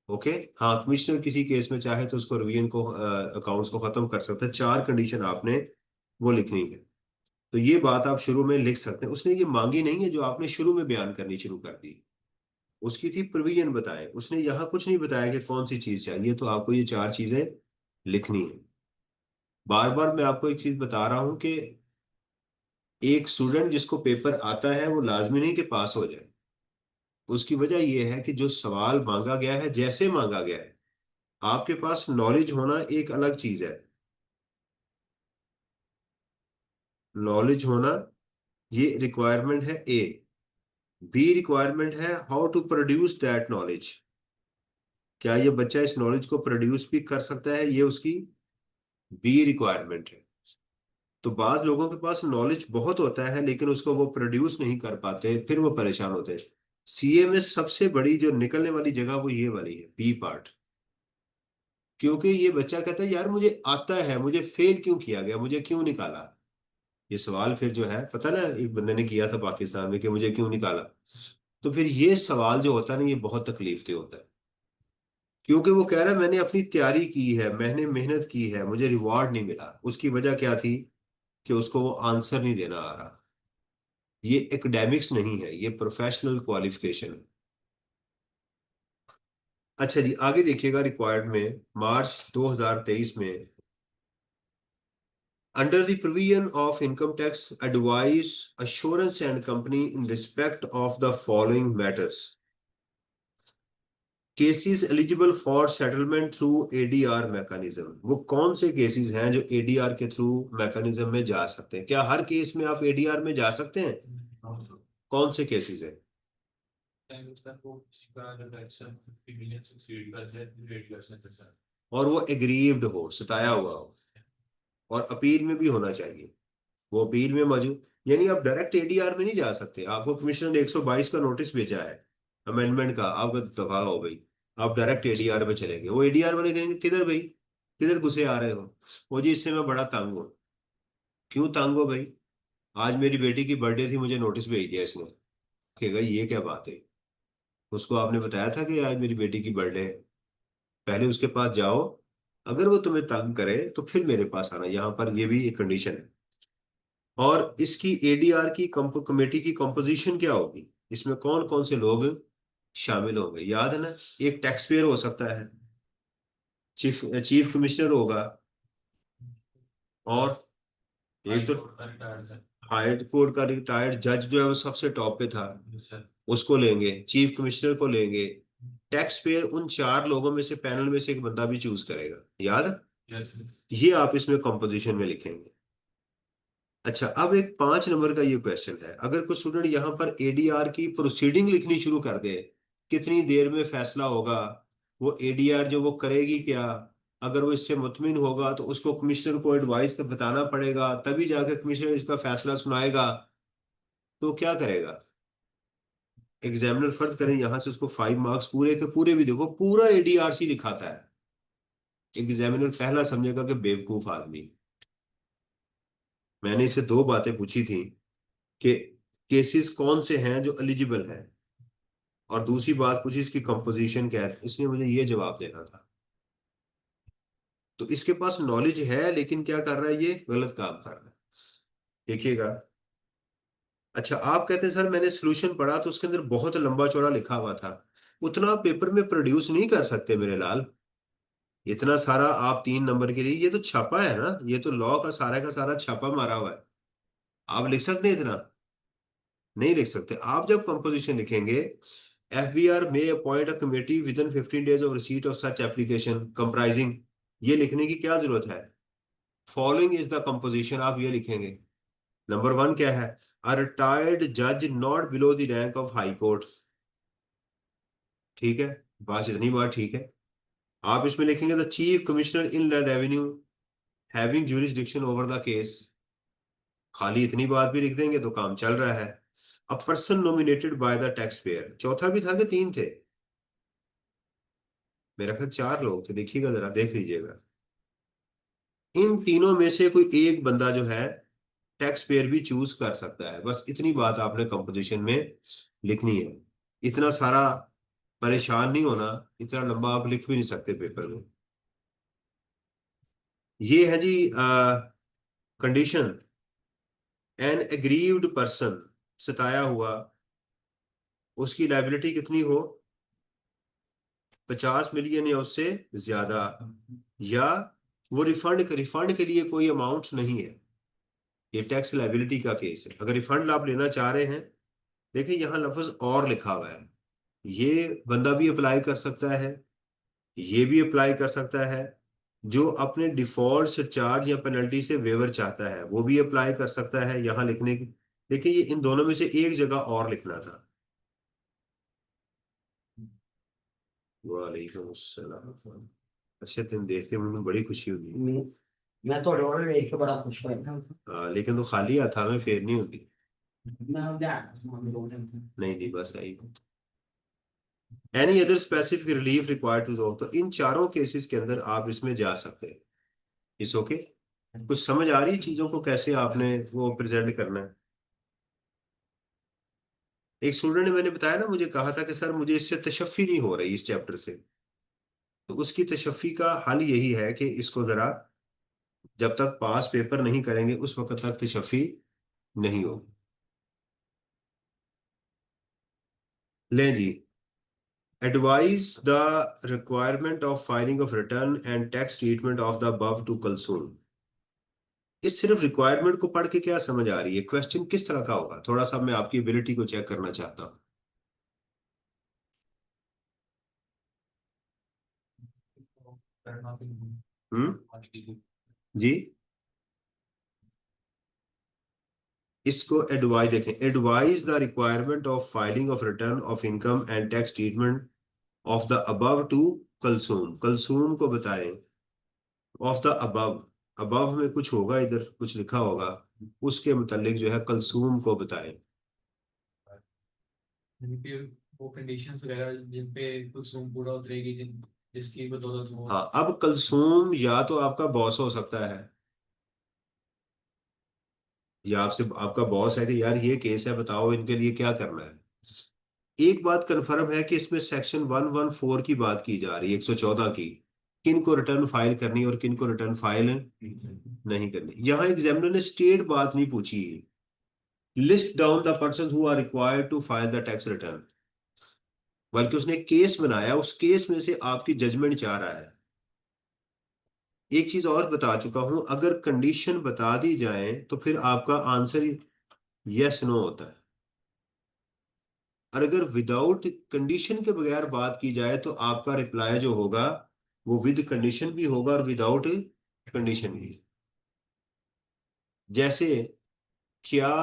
Okay हाँ, कमिश्नर किसी केस में चाहे तो उसको रिवीजन को अकाउंट्स को खत्म कर सकता है। चार कंडीशन आपने वो लिखनी है। तो ये बात आप शुरू में लिख सकते हैं। उसने ये मांगी नहीं है जो आपने शुरू में बयान करनी शुरू कर दी, उसकी थी प्रोविजन बताएं। उसने यहाँ कुछ नहीं बताया कि कौन सी चीज चाहिए, तो आपको ये चार चीजें लिखनी है। बार बार मैं आपको एक चीज बता रहा हूं कि एक स्टूडेंट जिसको पेपर आता है वो लाजमी नहीं कि पास हो जाए। उसकी वजह यह है कि जो सवाल मांगा गया है, जैसे मांगा गया है, आपके पास नॉलेज होना एक अलग चीज है। नॉलेज होना ये रिक्वायरमेंट है ए। बी रिक्वायरमेंट है how to produce that knowledge. क्या ये बच्चा इस नॉलेज को प्रोड्यूस भी कर सकता है, ये उसकी बी रिक्वायरमेंट है। तो बाज लोगों के पास नॉलेज बहुत होता है लेकिन उसको वो प्रोड्यूस नहीं कर पाते, फिर वो परेशान होते हैं। सीए में सबसे बड़ी जो निकलने वाली जगह वो ये वाली है, बी पार्ट। क्योंकि ये बच्चा कहता है यार मुझे आता है, मुझे फेल क्यों किया गया, मुझे क्यों निकाला। ये सवाल फिर जो है, पता ना, एक बंदे ने किया था पाकिस्तान में कि मुझे क्यों निकाला। तो फिर ये सवाल जो होता है ना, ये बहुत तकलीफ दे होता है। क्योंकि वो कह रहा है मैंने अपनी तैयारी की है, मैंने मेहनत की है, मुझे रिवॉर्ड नहीं मिला। उसकी वजह क्या थी कि उसको वो आंसर नहीं देना आ रहा। ये एकेडमिक्स नहीं है, ये प्रोफेशनल क्वालिफिकेशन है। अच्छा जी, आगे देखिएगा रिक्वायर्ड में मार्च 2023 में, under the provision of income tax advice assurance and company in respect of the following matters. Cases eligible for settlement through ADR mechanism. वो कौन से केसेस हैं जो एडीआर के थ्रू मैकेनिज्म में जा सकते हैं? क्या हर केस में आप एडीआर में जा सकते हैं? कौन से केसेस हैं? और वो एग्रीव्ड हो, सताया हुआ हो, और अपील में भी होना चाहिए। वो अपील में मौजूद, यानी आप डायरेक्ट एडीआर में नहीं जा सकते। आपको कमिश्नर ने 122 का नोटिस भेजा है अमेंडमेंट का, आपका दफा हो गई, आप डायरेक्ट एडीआर में चलेंगे। वो एडीआर वाले कहेंगे किधर भाई, किधर घुसे आ रहे हो, वो जी इससे मैं बड़ा तंग हूँ। क्यों तंग हो भाई? आज मेरी बेटी की बर्थडे थी, मुझे नोटिस भेज दिया इसने। कहेगा ये क्या बात है? उसको आपने बताया था कि आज मेरी बेटी की बर्थडे है? पहले उसके पास जाओ, अगर वो तुम्हें तंग करे तो फिर मेरे पास आना। यहाँ पर ये भी एक कंडीशन है। और इसकी एडीआर की कमेटी की कंपोजिशन क्या होगी, इसमें कौन कौन से लोग शामिल होंगे? याद है ना, एक टैक्स पेयर हो सकता है, चीफ चीफ कमिश्नर होगा, और एक तो हाई कोर्ट का रिटायर्ड जज जो है वो सबसे टॉप पे था, उसको लेंगे, चीफ कमिश्नर को लेंगे। टैक्स पेयर उन चार लोगों में से, पैनल में से एक बंदा भी चूज करेगा। याद है? ये आप इसमें कंपोजिशन में लिखेंगे। अच्छा, अब एक 5 नंबर का ये क्वेश्चन है। अगर कोई स्टूडेंट यहाँ पर एडीआर की प्रोसीडिंग लिखनी शुरू कर दे, कितनी देर में फैसला होगा, वो एडीआर जो वो करेगी क्या, अगर वो इससे मुतमिन होगा तो उसको कमिश्नर को एडवाइस तो बताना पड़ेगा, तभी जाकर कमिश्नर इसका फैसला सुनाएगा। तो क्या करेगा? एग्जामिनर फर्ज करें यहाँ से उसको 5 मार्क्स पूरे के पूरे भी दे, वो पूरा एडीआरसी लिखाता है, एग्जामिनर पहला समझेगा कि बेवकूफ आदमी। मैंने इसे दो बातें पूछी थी कि केसेस कौन से हैं जो एलिजिबल हैं, और दूसरी बात पूछी इसकी कंपोजिशन क्या है, इसने मुझे ये जवाब देना था। तो इसके पास नॉलेज है लेकिन क्या कर रहा है, ये गलत काम कर रहा है। देखिएगा। अच्छा, आप कहते हैं सर मैंने सोल्यूशन पढ़ा तो उसके अंदर बहुत लंबा चौड़ा लिखा हुआ था। उतना पेपर में प्रोड्यूस नहीं कर सकते मेरे लाल। इतना सारा आप 3 नंबर के लिए, ये तो छापा है ना, ये तो लॉ का सारा छापा मारा हुआ है। आप लिख सकते हैं इतना? नहीं लिख सकते। आप जब कंपोजिशन लिखेंगे, FBR may appoint a committee within 15 days of receipt of such application comprising, ये लिखने की क्या जरूरत है? फॉलोइंग इज द कंपोजिशन, आप ये लिखेंगे। नंबर वन क्या है? अ रिटायर्ड जज not below the rank of high court. ठीक है, बस इतनी बात ठीक है। आप इसमें लिखेंगे the chief commissioner in revenue having jurisdiction over the case. खाली इतनी बात भी लिख देंगे तो काम चल रहा है। A person nominated by the tax payer, चौथा भी था कि तीन थे? मेरा ख्याल चार लोग थे, देखिएगा जरा, देख लीजिएगा। इन तीनों में से कोई एक बंदा जो है टैक्स पेयर भी चूज कर सकता है। बस इतनी बात आपने कंपोजिशन में लिखनी है। इतना सारा परेशान नहीं होना, इतना लंबा आप लिख भी नहीं सकते पेपर में। ये है जी कंडीशन। एन एग्रीव्ड पर्सन, सताया हुआ, उसकी लाइबिलिटी कितनी हो? 50 मिलियन या उससे ज्यादा, या वो रिफंड रिफंड के लिए कोई अमाउंट नहीं है। ये टैक्स लाइबिलिटी का केस है। अगर रिफंड आप लेना चाह रहे हैं, देखिए यहाँ लफ्ज और लिखा हुआ है, ये बंदा भी अप्लाई कर सकता है, ये भी अप्लाई कर सकता है। जो अपने डिफॉल्ट सरचार्ज या पेनल्टी से वेवर चाहता है वो भी अप्लाई कर सकता है। यहाँ लिखने की, देखिए ये इन दोनों में से एक जगह और लिखना था। वालेकुम अस्सलाम। अच्छे दिन देख के मुझे बड़ी खुशी हुई।
मैं तो ऑर्डर देख के बड़ा खुश हुआ।
लेकिन तो खाली हाथा में फेर नहीं होती।
मैं
नहीं नहीं, बस आई। Any other specific relief required to, तो इन चारों केसेस के अंदर आप इसमें जा सकते हैं। इस ओके, कुछ समझ आ रही है चीजों को कैसे आपने वो प्रेजेंट करना है? एक स्टूडेंट ने, मैंने बताया ना, मुझे कहा था कि सर मुझे इससे तशफ़ी नहीं हो रही इस चैप्टर से। तो उसकी तशफ़ी का हल यही है कि इसको जरा, जब तक पास पेपर नहीं करेंगे उस वक्त तक तशफ़ी नहीं होगी। ले जी, advise the requirement of filing of return and tax treatment of the above two कलसून। इस सिर्फ रिक्वायरमेंट को पढ़ के क्या समझ आ रही है? क्वेश्चन किस तरह का होगा, थोड़ा सा मैं आपकी एबिलिटी को चेक करना चाहता हूँ। जी, इसको एडवाइज देखें, advise the requirement of filing of return of income and tax treatment of the above to Kalsoom. Kalsoom को बताएं ऑफ द अबव, अबव में कुछ होगा, इधर कुछ लिखा होगा, उसके मुतालिक जो है कलसूम को बताएं।
जिनके वो कंडीशंस वगैरह जिन पे कुसुम पूरा उतरेगी, जिसकी बदौलत वो।
हाँ, अब कलसूम या तो आपका बॉस हो सकता है, या आपसे आपका बॉस है कि यार ये केस है, बताओ इनके लिए क्या करना है। एक बात कंफर्म है कि इसमें सेक्शन 114 की बात की जा रही है, 114 की, किन को रिटर्न फाइल करनी और किन को रिटर्न फाइल नहीं करनी। यहाँ एग्जामिनर ने स्टेट बात नहीं पूछी, list down the person who are required to file the tax return, बल्कि उसने केस बनाया, उस केस में से आपकी जजमेंट चाह रहा है। एक चीज और बता चुका हूं, अगर कंडीशन बता दी जाए तो फिर आपका आंसर यस नो होता है, और अगर विदाउट कंडीशन के बगैर बात की जाए तो आपका रिप्लाई जो होगा वो विद कंडीशन भी होगा और विदाउट कंडीशन भी। जैसे, क्या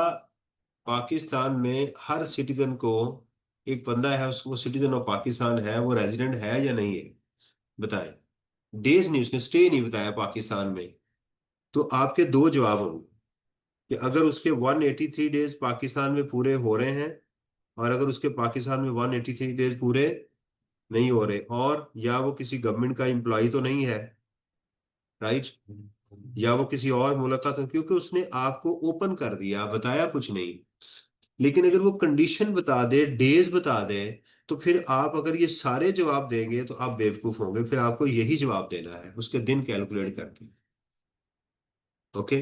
पाकिस्तान में हर सिटीजन को, एक बंदा है वो सिटीजन ऑफ पाकिस्तान है, वो रेजिडेंट है या नहीं है? बताएं। डेज नहीं, उसने स्टे नहीं बताया पाकिस्तान में। तो आपके दो जवाब होंगे कि अगर उसके 183 डेज पाकिस्तान में पूरे हो रहे हैं, और अगर उसके पाकिस्तान में 183 डेज पूरे नहीं हो रहे, और या वो किसी गवर्नमेंट का एम्प्लॉय तो नहीं है, राइट, या वो किसी और मुल्क का, तो क्योंकि उसने आपको ओपन कर दिया, बताया कुछ नहीं। लेकिन अगर वो कंडीशन बता दे, डेज बता दे, तो फिर आप अगर ये सारे जवाब देंगे तो आप बेवकूफ होंगे, फिर आपको यही जवाब देना है उसके दिन कैलकुलेट करके। ओके,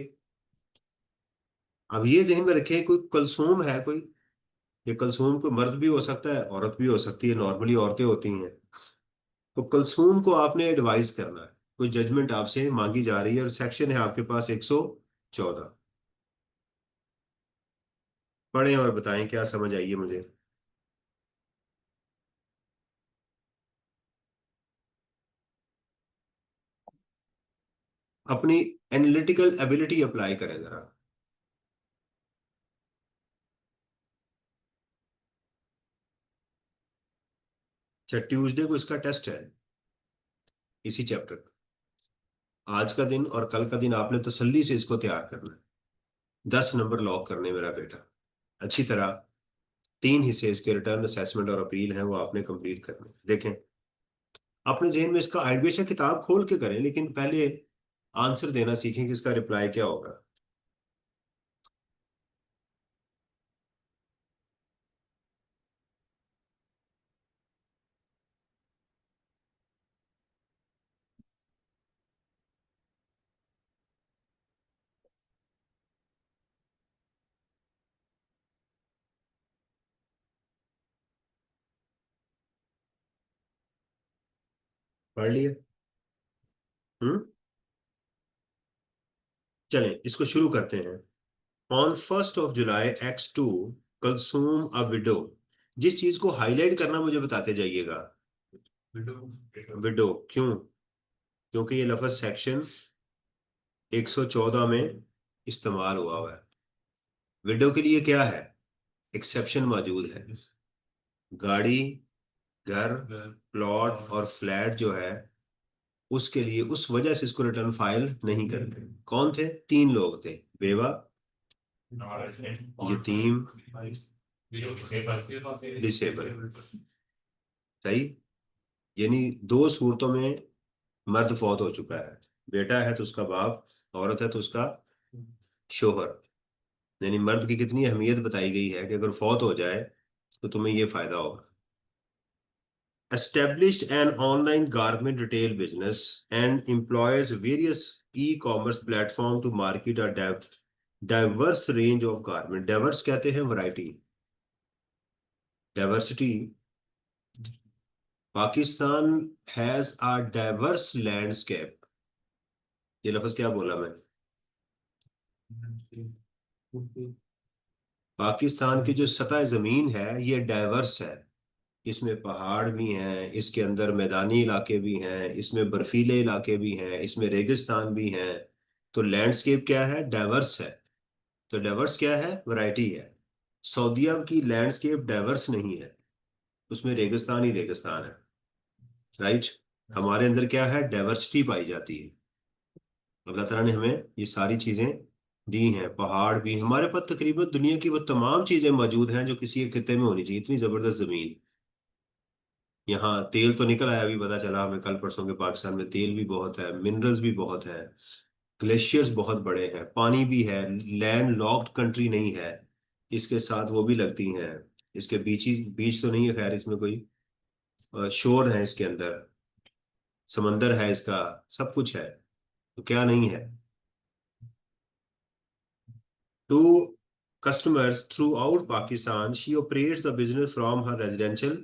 अब ये जहन में रखें, कोई कलसूम है कोई, ये कलसूम कोई मर्द भी हो सकता है, औरत भी हो सकती है, नॉर्मली औरतें होती हैं। तो कलसूम को आपने एडवाइस करना है, कोई जजमेंट आपसे मांगी जा रही है, और सेक्शन है आपके पास 114। पढ़ें और बताएं क्या समझ आई है मुझे। अपनी एनालिटिकल एबिलिटी अप्लाई करें जरा। अच्छा, ट्यूसडे को इसका टेस्ट है, इसी चैप्टर का। आज का दिन और कल का दिन आपने तसल्ली से इसको तैयार करना है। 10 नंबर लॉक करने मेरा बेटा, अच्छी तरह। 3 हिस्से इसके, रिटर्न, असेसमेंट और अपील हैं, वो आपने कंप्लीट करने हैं। देखें अपने जहन में इसका आइडिया से किताब खोल के करें, लेकिन पहले आंसर देना सीखें कि इसका रिप्लाई क्या होगा। पढ़ लिया? हम्म, चलें इसको शुरू करते हैं। On 1 July X2 consume a window. जिस चीज को हाईलाइट करना मुझे बताते जाइएगा। विडो क्यों? क्योंकि ये लफ्ज सेक्शन 114 में इस्तेमाल हुआ है। विडो के लिए क्या है, एक्सेप्शन मौजूद है। गाड़ी, घर, प्लॉट और फ्लैट जो है, उसके लिए उस वजह से इसको रिटर्न फाइल नहीं करते। कौन थे? 3 लोग थे, बेवा, यतीम, डिसेबल। सही। यानी 2 सूरतों में मर्द फौत हो चुका है। बेटा है तो उसका बाप, औरत है तो उसका शोहर। यानी मर्द की कितनी अहमियत बताई गई है कि अगर फौत हो जाए तो तुम्हें ये फायदा होगा। Established an online garment retail business and employs various e-commerce platform to market a diverse range of garment. Diverse कहते हैं variety, diversity. Pakistan has a diverse landscape. ये लफ्ज क्या बोला मैं? पाकिस्तान की जो सतह जमीन है ये डाइवर्स है। इसमें पहाड़ भी हैं, इसके अंदर मैदानी इलाके भी हैं, इसमें बर्फीले इलाके भी हैं, इसमें रेगिस्तान भी हैं। तो लैंडस्केप क्या है? डाइवर्स है। तो डाइवर्स क्या है? वैरायटी है। सऊदीया की लैंडस्केप डाइवर्स नहीं है, उसमें रेगिस्तान ही रेगिस्तान है। राइट। हमारे अंदर क्या है? डाइवर्सिटी पाई जाती है। अल्लाह ताला ने हमें ये सारी चीजें दी हैं। पहाड़ भी हमारे पास, तकरीबन दुनिया की वो तमाम चीजें मौजूद हैं जो किसी एक खिते में होनी चाहिए। इतनी जबरदस्त जमीन। यहाँ तेल तो निकल आया, अभी पता चला हमें कल परसों के, पाकिस्तान में तेल भी बहुत है, मिनरल्स भी बहुत है, ग्लेशियर्स बहुत बड़े हैं, पानी भी है। लैंड लॉक्ड कंट्री नहीं है। इसके साथ वो भी लगती हैं। इसके बीच ही बीच तो नहीं है, खैर इसमें कोई शोर है इसके अंदर, समंदर है इसका, सब कुछ है। तो क्या नहीं है? To customers throughout Pakistan, she operates the business from her residential।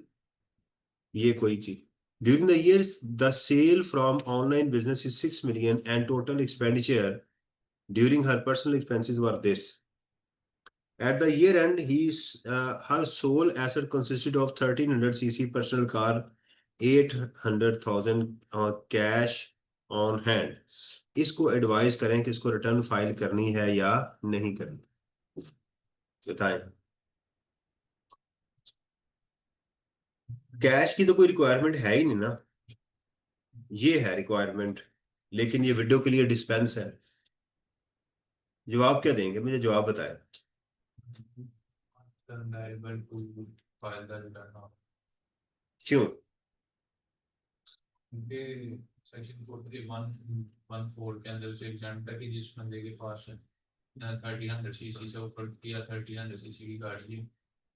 ये कोई चीज। During the years the sale from online business is 6 million and total expenditure during her personal expenses were this। At the year end her sole asset consisted of 1300 cc personal car, 800,000 cash on hand। इसको एडवाइस करें कि इसको रिटर्न फाइल करनी है या नहीं करनी, बताएं। कैश की तो कोई रिक्वायरमेंट है ही नहीं ना, ये है रिक्वायरमेंट, लेकिन ये विडो के लिए डिस्पेंस है। जवाब क्या देंगे? मुझे जवाब बताएं। क्यों?
सेक्शन 4114 के अंदर से एग्जाम है कि जिस बंदे के पास 1300 सीसी से ऊपर या 1300 सीसी की गाड़ी है,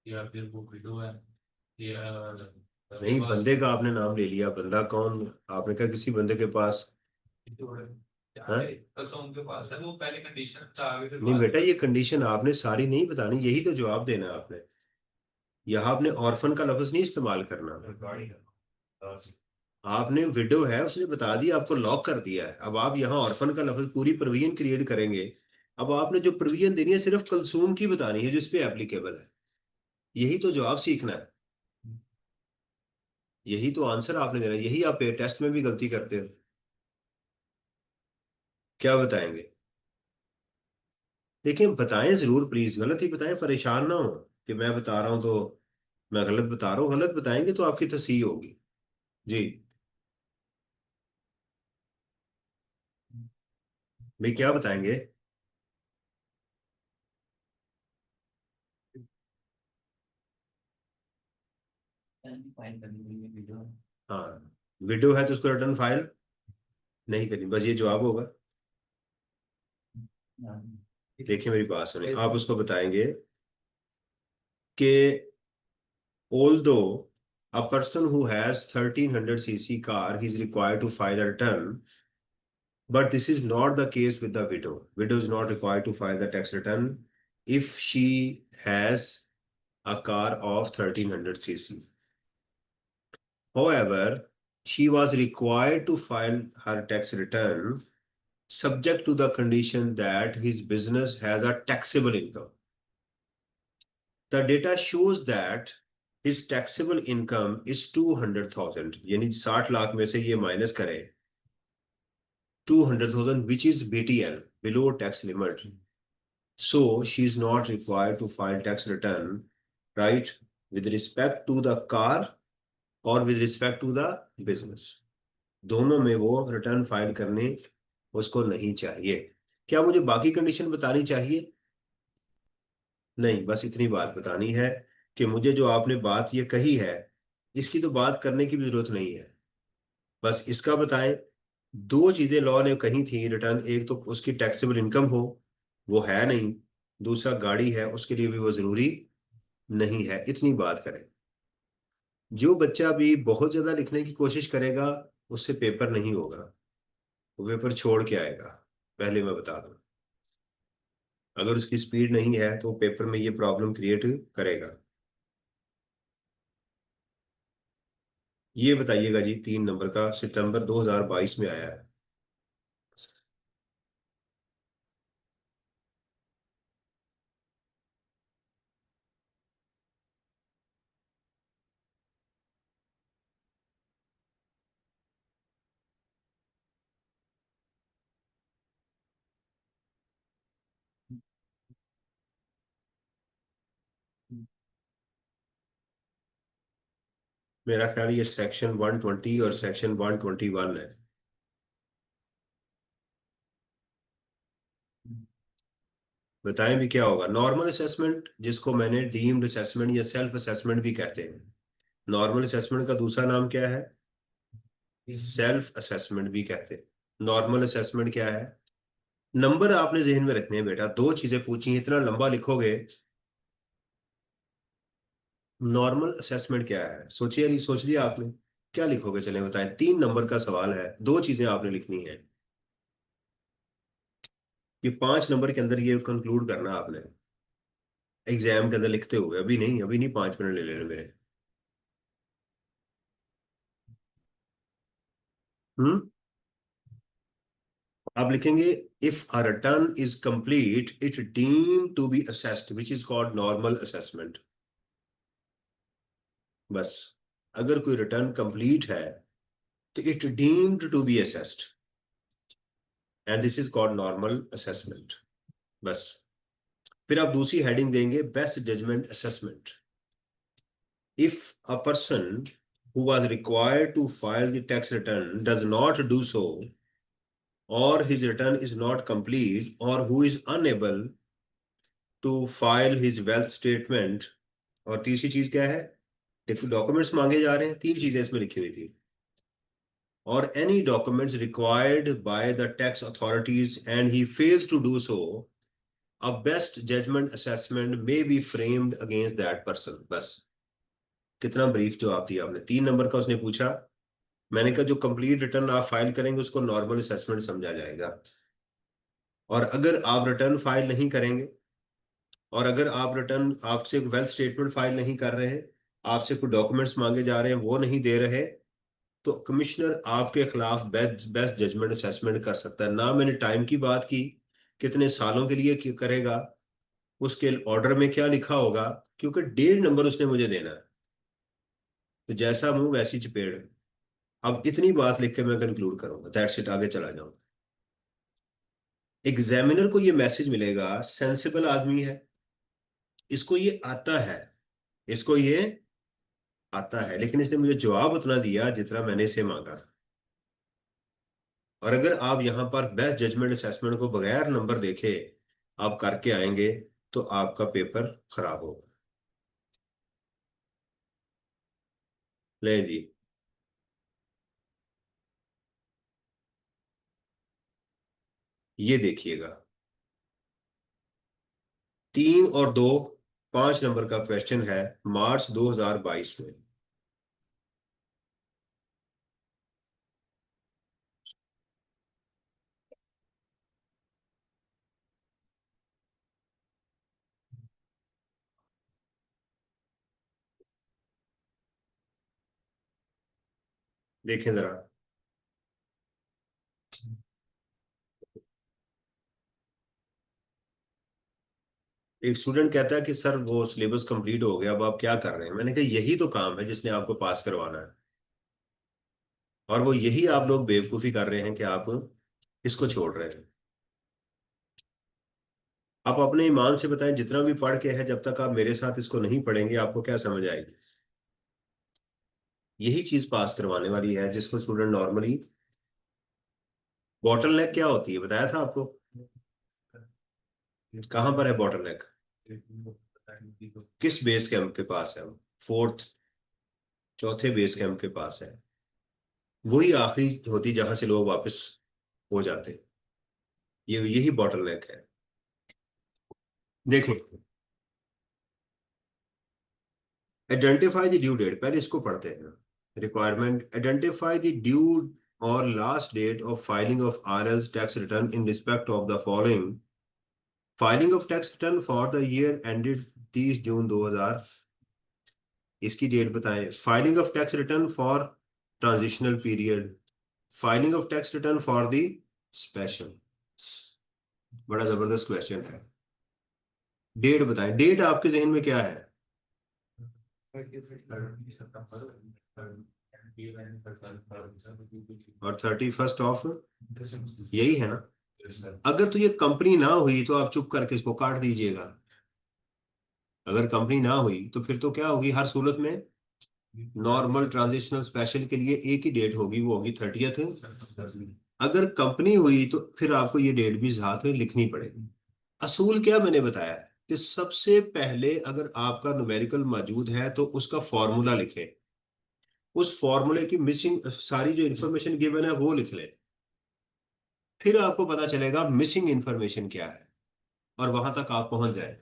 या फिर वो विडो है, या
नहीं, बंदे का आपने नाम ले लिया, बंदा कौन? आपने कहा किसी बंदे के पास। हाँ?
उनके पास है, वो पहले कंडीशन था, आगे फिर
नहीं बेटा, ये कंडीशन आपने सारी नहीं बतानी, यही तो जवाब देना है आपने। यहाँ आपने ऑर्फन का लफ्ज नहीं इस्तेमाल करना। आपने विडो है उसने बता दिया, आपको लॉक कर दिया है। अब आप यहाँ ऑर्फन का लफ्ज, पूरी प्रोविजन क्रिएट करेंगे। अब आपने जो प्रोविजन देनी है सिर्फ कंज्यूम की बतानी है जिस पे एप्लीकेबल है, यही तो जवाब सीखना है, यही तो आंसर आपने देना है। यही आप टेस्ट में भी गलती करते हो। क्या बताएंगे? देखिए बताएं जरूर प्लीज, गलत ही बताएं, परेशान ना हो कि मैं बता रहा हूं तो मैं गलत बता रहा हूँ। गलत बताएंगे तो आपकी तस्हीह होगी। जी भाई क्या बताएंगे?
फाइल करनी है वीडियो।
हाँ, वीडियो है तो उसको रिटर्न फाइल नहीं करनी, बस ये जवाब होगा। देखिए मेरी बात सुने, आप उसको बताएंगे कि although a person who has 1300 cc car he is required to file a return, but this is not the case with the widow. Widow is not required to file the tax return if she has a car of 1300 cc. However, she was required to file her tax return subject to the condition that his business has a taxable income. The data shows that his taxable income is 200,000, यानी 60 लाख में से ये माइनस करें 200,000 which is BTL, below tax limit. So she is not required to file tax return, right, with respect to the car or with respect to the business. दोनों में वो रिटर्न फाइल करने उसको नहीं चाहिए। क्या मुझे बाकी कंडीशन बतानी चाहिए? नहीं, बस इतनी बात बतानी है कि मुझे जो आपने बात ये कही है इसकी तो बात करने की भी जरूरत नहीं है, बस इसका बताएं। दो चीजें लॉ ने कही थी रिटर्न, एक तो उसकी टैक्सेबल इनकम हो, वो है नहीं, दूसरा गाड़ी है उसके लिए भी वो जरूरी नहीं है, इतनी बात करें। जो बच्चा भी बहुत ज्यादा लिखने की कोशिश करेगा उससे पेपर नहीं होगा, वो पेपर छोड़ के आएगा, पहले मैं बता दूं। अगर उसकी स्पीड नहीं है तो पेपर में ये प्रॉब्लम क्रिएट करेगा। ये बताइएगा जी, 3 नंबर का, सितंबर 2022 में आया है। मेरा ख्याल ये सेक्शन 120 और सेक्शन 121 है। बताएं भी क्या होगा। नॉर्मल असेसमेंट, जिसको मैंने डीम्ड असेसमेंट या सेल्फ असेसमेंट भी कहते हैं। नॉर्मल असेसमेंट का दूसरा नाम क्या है? सेल्फ असेसमेंट भी कहते हैं। नॉर्मल असेसमेंट क्या है? नंबर आपने जहन में रखने हैं बेटा, दो चीजें पूछी, इतना लंबा लिखोगे। नॉर्मल असेसमेंट क्या है सोचिए, नहीं सोच लिया आपने? क्या लिखोगे, चलें बताएं। 3 नंबर का सवाल है, दो चीजें आपने लिखनी है, ये 5 नंबर के अंदर ये कंक्लूड करना आपने एग्जाम के अंदर लिखते हुए। अभी नहीं, अभी नहीं, 5 मिनट ले लेने मेरे। हम्म आप लिखेंगे if a return is complete it deem to be assessed which is called normal assessment. बस, अगर कोई रिटर्न कंप्लीट है तो it deemed to be assessed and this is called normal assessment. बस, फिर आप दूसरी हेडिंग देंगे best judgement assessment. If a person who was required to file the tax return does not do so, or his return is not complete, or who is unable to file his wealth statement, और तीसरी चीज क्या है? डॉक्यूमेंट्स मांगे जा रहे हैं, 3 चीजें इसमें लिखी हुई थी। or any documents required by the tax authorities and he fails to do so, a best judgment assessment may be framed against that person. बस, कितना ब्रीफ जवाब दिया आपने। 3 नंबर का उसने पूछा, मैंने कहा जो कंप्लीट रिटर्न आप फाइल करेंगे उसको नॉर्मल असेसमेंट समझा जाएगा। और अगर आप रिटर्न फाइल नहीं करेंगे, और अगर आप रिटर्न, आपसे वेल्थ स्टेटमेंट फाइल नहीं कर रहे हैं, आपसे कुछ डॉक्यूमेंट्स मांगे जा रहे हैं वो नहीं दे रहे, तो कमिश्नर आपके खिलाफ बेस्ट बेस्ट जजमेंट असेसमेंट कर सकता है। ना मैंने टाइम की बात की कितने सालों के लिए करेगा, उसके ऑर्डर में क्या लिखा होगा, क्योंकि 1.5 नंबर उसने मुझे देना है। तो जैसा मुंह वैसी चपेड़। अब इतनी बात लिख के मैं कंक्लूड करूंगा, दैट्स इट, आगे चला जाऊंगा। एग्जामिनर को ये मैसेज मिलेगा, सेंसिबल आदमी है, इसको ये आता है, इसको ये आता है, लेकिन इसने मुझे जवाब उतना दिया जितना मैंने इसे मांगा था। और अगर आप यहां पर बेस्ट जजमेंट असेसमेंट को बगैर नंबर देखे आप करके आएंगे तो आपका पेपर खराब होगा। ले जी, ये देखिएगा, 3 और 2, 5 नंबर का क्वेश्चन है, मार्च 2022 में। देखें जरा, एक स्टूडेंट कहता है कि सर वो सिलेबस कंप्लीट हो गया, अब आप क्या कर रहे हैं। मैंने कहा यही तो काम है जिसने आपको पास करवाना है, और वो यही आप लोग बेवकूफी कर रहे हैं कि आप इसको छोड़ रहे हैं। आप अपने ईमान से बताएं, जितना भी पढ़ के है, जब तक आप मेरे साथ इसको नहीं पढ़ेंगे आपको क्या समझ आएगी। यही चीज पास करवाने वाली है जिसको स्टूडेंट नॉर्मली। बॉटल नेक क्या होती है बताया था आपको, कहां पर है बॉटल नेक, किस बेस कैंप के पास है, फोर्थ, चौथे बेस कैंप के पास है। वही आखिरी होती जहां से लोग वापस हो जाते। ये यही बॉटल नेक है। देखो, आइडेंटिफाई द ड्यू डेट, पहले इसको पढ़ते हैं। रिक्वायरमेंट, आइडेंटिफाई द ड्यू और last date of filing of आरएल्स tax return in respect of the following. Filing of tax return for the year ended 30 June 2000, इसकी डेट बताएं। Filing of tax return for transitional period, filing of tax return for the special. बड़ा जबरदस्त क्वेश्चन है। डेट बताएं, डेट आपके जहन में क्या है। और 31 यही है ना। अगर तो ये कंपनी ना हुई तो आप चुप करके इसको काट दीजिएगा। अगर कंपनी ना हुई तो फिर तो क्या होगी, हर सूरत में नॉर्मल ट्रांजिशनल स्पेशल के लिए एक ही डेट होगी, वो होगी 30th। अगर कंपनी हुई तो फिर आपको ये डेट भी साथ में लिखनी पड़ेगी। असूल क्या मैंने बताया है कि सबसे पहले अगर आपका न्यूमेरिकल मौजूद है तो उसका फॉर्मूला लिखें, उस फॉर्मूले की मिसिंग सारी जो इंफॉर्मेशन गिवन है वो लिख लें, फिर आपको पता चलेगा मिसिंग इंफॉर्मेशन क्या है, और वहां तक आप पहुंच जाए।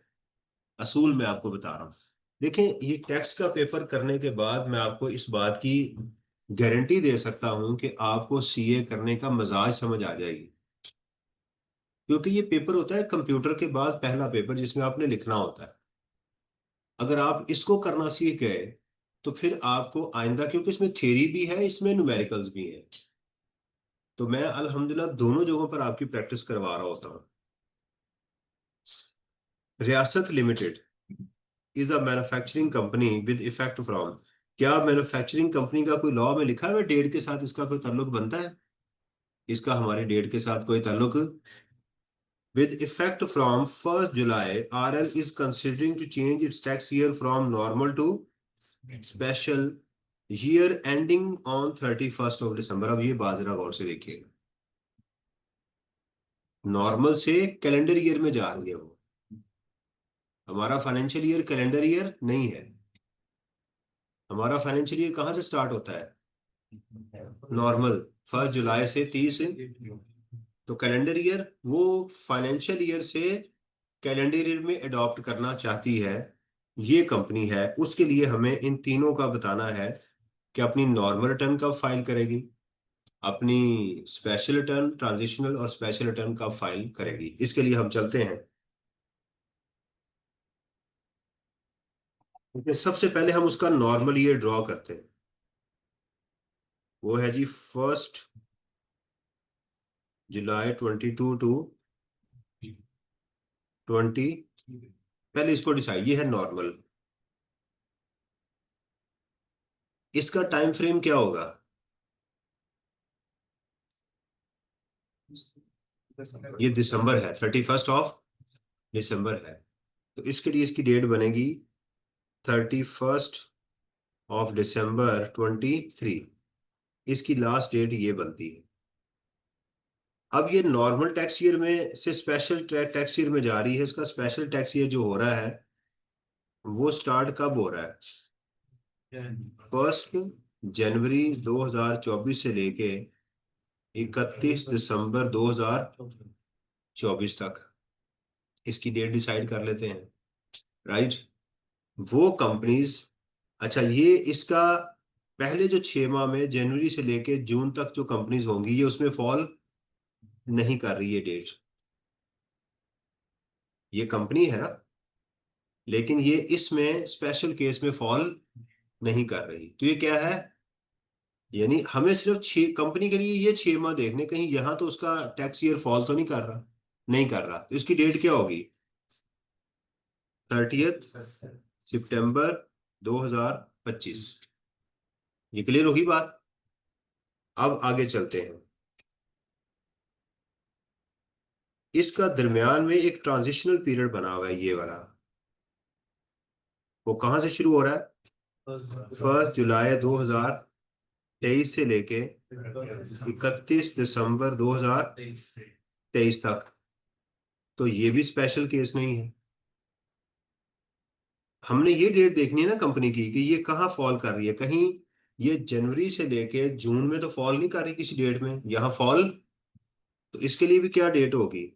असूल मैं आपको बता रहा हूँ। देखें, ये टैक्स का पेपर करने के बाद मैं आपको इस बात की गारंटी दे सकता हूं कि आपको सीए करने का मजाज समझ आ जाएगी। क्योंकि ये पेपर होता है कंप्यूटर के बाद पहला पेपर जिसमें आपने लिखना होता है। अगर आप इसको करना सीख गए तो फिर आपको आइंदा, क्योंकि इसमें थ्योरी भी है, इसमें न्यूमेरिकल्स भी है, तो मैं अल्हम्दुलिल्लाह दोनों जगहों पर आपकी प्रैक्टिस करवा रहा होता हूँ। रियासत limited is a manufacturing company with effect from, क्या मैन्युफैक्चरिंग कंपनी का कोई लॉ में लिखा है डेट के साथ इसका कोई ताल्लुक बनता है, इसका हमारी डेट के साथ कोई ताल्लुक। With effect from 1st July RL is considering to change its tax year from normal to special year ending on 31 अब ये बात जरा गौर से देखिएगा, नॉर्मल से कैलेंडर ईयर में जा रही है वो। हमारा फाइनेंशियल ईयर कैलेंडर ईयर नहीं है, हमारा फाइनेंशियल ईयर कहाँ से स्टार्ट होता है, नॉर्मल 1 जुलाई से 30। तो कैलेंडर ईयर वो फाइनेंशियल ईयर से कैलेंडर ईयर में अडॉप्ट करना चाहती है ये कंपनी है, उसके लिए हमें इन तीनों का बताना है कि अपनी नॉर्मल रिटर्न कब फाइल करेगी, अपनी स्पेशल रिटर्न, ट्रांजिशनल और स्पेशल रिटर्न कब फाइल करेगी। इसके लिए हम चलते हैं। तो सबसे पहले हम उसका नॉर्मल ईयर ड्रॉ करते हैं, वो है जी 1 जुलाई 22 टू 20, पहले इसको डिसाइड, ये है नॉर्मल, इसका टाइम फ्रेम क्या होगा? ये दिसंबर है, 31 दिसंबर है, तो इसके लिए इसकी डेट बनेगी 31 दिसंबर 23, इसकी लास्ट डेट ये बनती है। अब ये नॉर्मल टैक्स ईयर में से स्पेशल टैक्स ईयर में जा रही है, इसका स्पेशल टैक्स ईयर जो हो रहा है वो स्टार्ट कब हो रहा है? 1 जनवरी 2024 से लेके 31 दिसंबर 2024 तक इसकी डेट डिसाइड कर लेते हैं, राइट? वो कंपनीज, अच्छा ये इसका पहले जो 6 माह में जनवरी से लेके जून तक जो कंपनीज होंगी ये उसमें फॉल नहीं कर रही है डेट, ये कंपनी है ना, लेकिन ये इसमें स्पेशल केस में फॉल नहीं कर रही, तो ये क्या है? यानी हमें सिर्फ 6 कंपनी के लिए ये 6 माह देखने, कहीं यहां तो उसका टैक्स ईयर फॉल तो नहीं कर रहा, नहीं कर रहा, तो इसकी डेट क्या होगी? 30 सितंबर 2025। ये क्लियर होगी बात? अब आगे चलते हैं, इसका दरमियान में एक ट्रांजिशनल पीरियड बना हुआ है ये वाला, वो कहां से शुरू हो रहा है? 1 जुलाई 2023 से लेके 31 दिसंबर 2023 तक, तो ये भी स्पेशल केस नहीं है। हमने ये डेट देखनी है ना कंपनी की कि ये कहाँ फॉल कर रही है, कहीं ये जनवरी से लेके जून में तो फॉल नहीं कर रही किसी डेट में, यहाँ फॉल, तो इसके लिए भी क्या डेट होगी?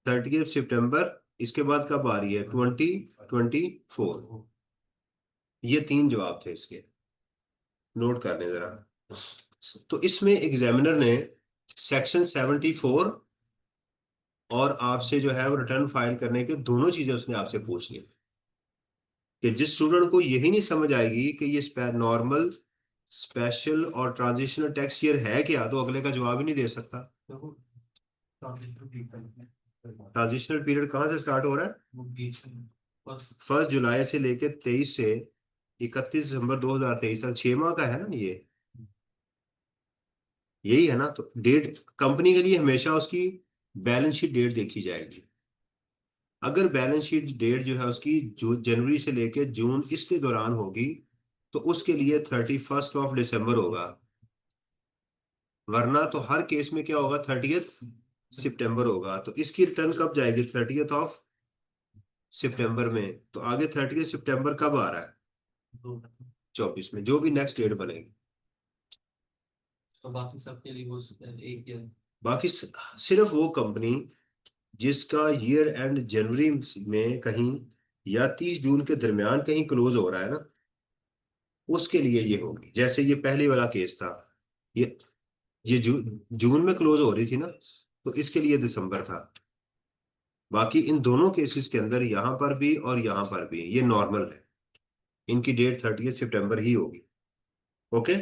30 सितंबर, इसके बाद कब आ रही है? 2024। ये 3 जवाब थे इसके, नोट कर लें जरा। तो इसमें एग्जामिनर ने सेक्शन 74 और आपसे जो है वो रिटर्न फाइल करने के दोनों चीजें उसने आपसे पूछ ली, कि जिस स्टूडेंट को यही नहीं समझ आएगी कि ये नॉर्मल, स्पेशल और ट्रांजिशनल टैक्स ईयर है क्या, तो अगले का जवाब ही नहीं दे सकता। ट्रांजिशनल पीरियड कहाँ से स्टार्ट हो रहा है? 1 जुलाई से लेके 23 से 31 दिसंबर 2023 तक, 6 माह का है ना ये, यही है ना। तो डेट कंपनी के लिए हमेशा उसकी बैलेंस शीट डेट देखी जाएगी, अगर बैलेंस शीट डेट जो है उसकी जनवरी से लेके जून इसके दौरान होगी तो उसके लिए 31 दिसंबर होगा, वरना तो हर केस में क्या होगा? 30 सितंबर होगा। तो इसकी रिटर्न कब जाएगी? 30 सितंबर में, तो आगे 30 सितंबर कब आ रहा है? 24 में, जो भी नेक्स्ट डेट बनेगी।
तो बाकी सबके लिए वो एक या
बाकी सिर्फ वो कंपनी जिसका ईयर एंड जनवरी में कहीं या 30 जून के दरमियान कहीं क्लोज हो रहा है ना, उसके लिए ये होगी। जैसे ये पहले वाला केस था, ये ये जून में क्लोज हो रही थी ना, तो इसके लिए दिसंबर था। बाकी इन दोनों केसेस के अंदर यहां पर भी और यहां पर भी ये नॉर्मल है, इनकी डेट 30 सितंबर ही होगी। ओके,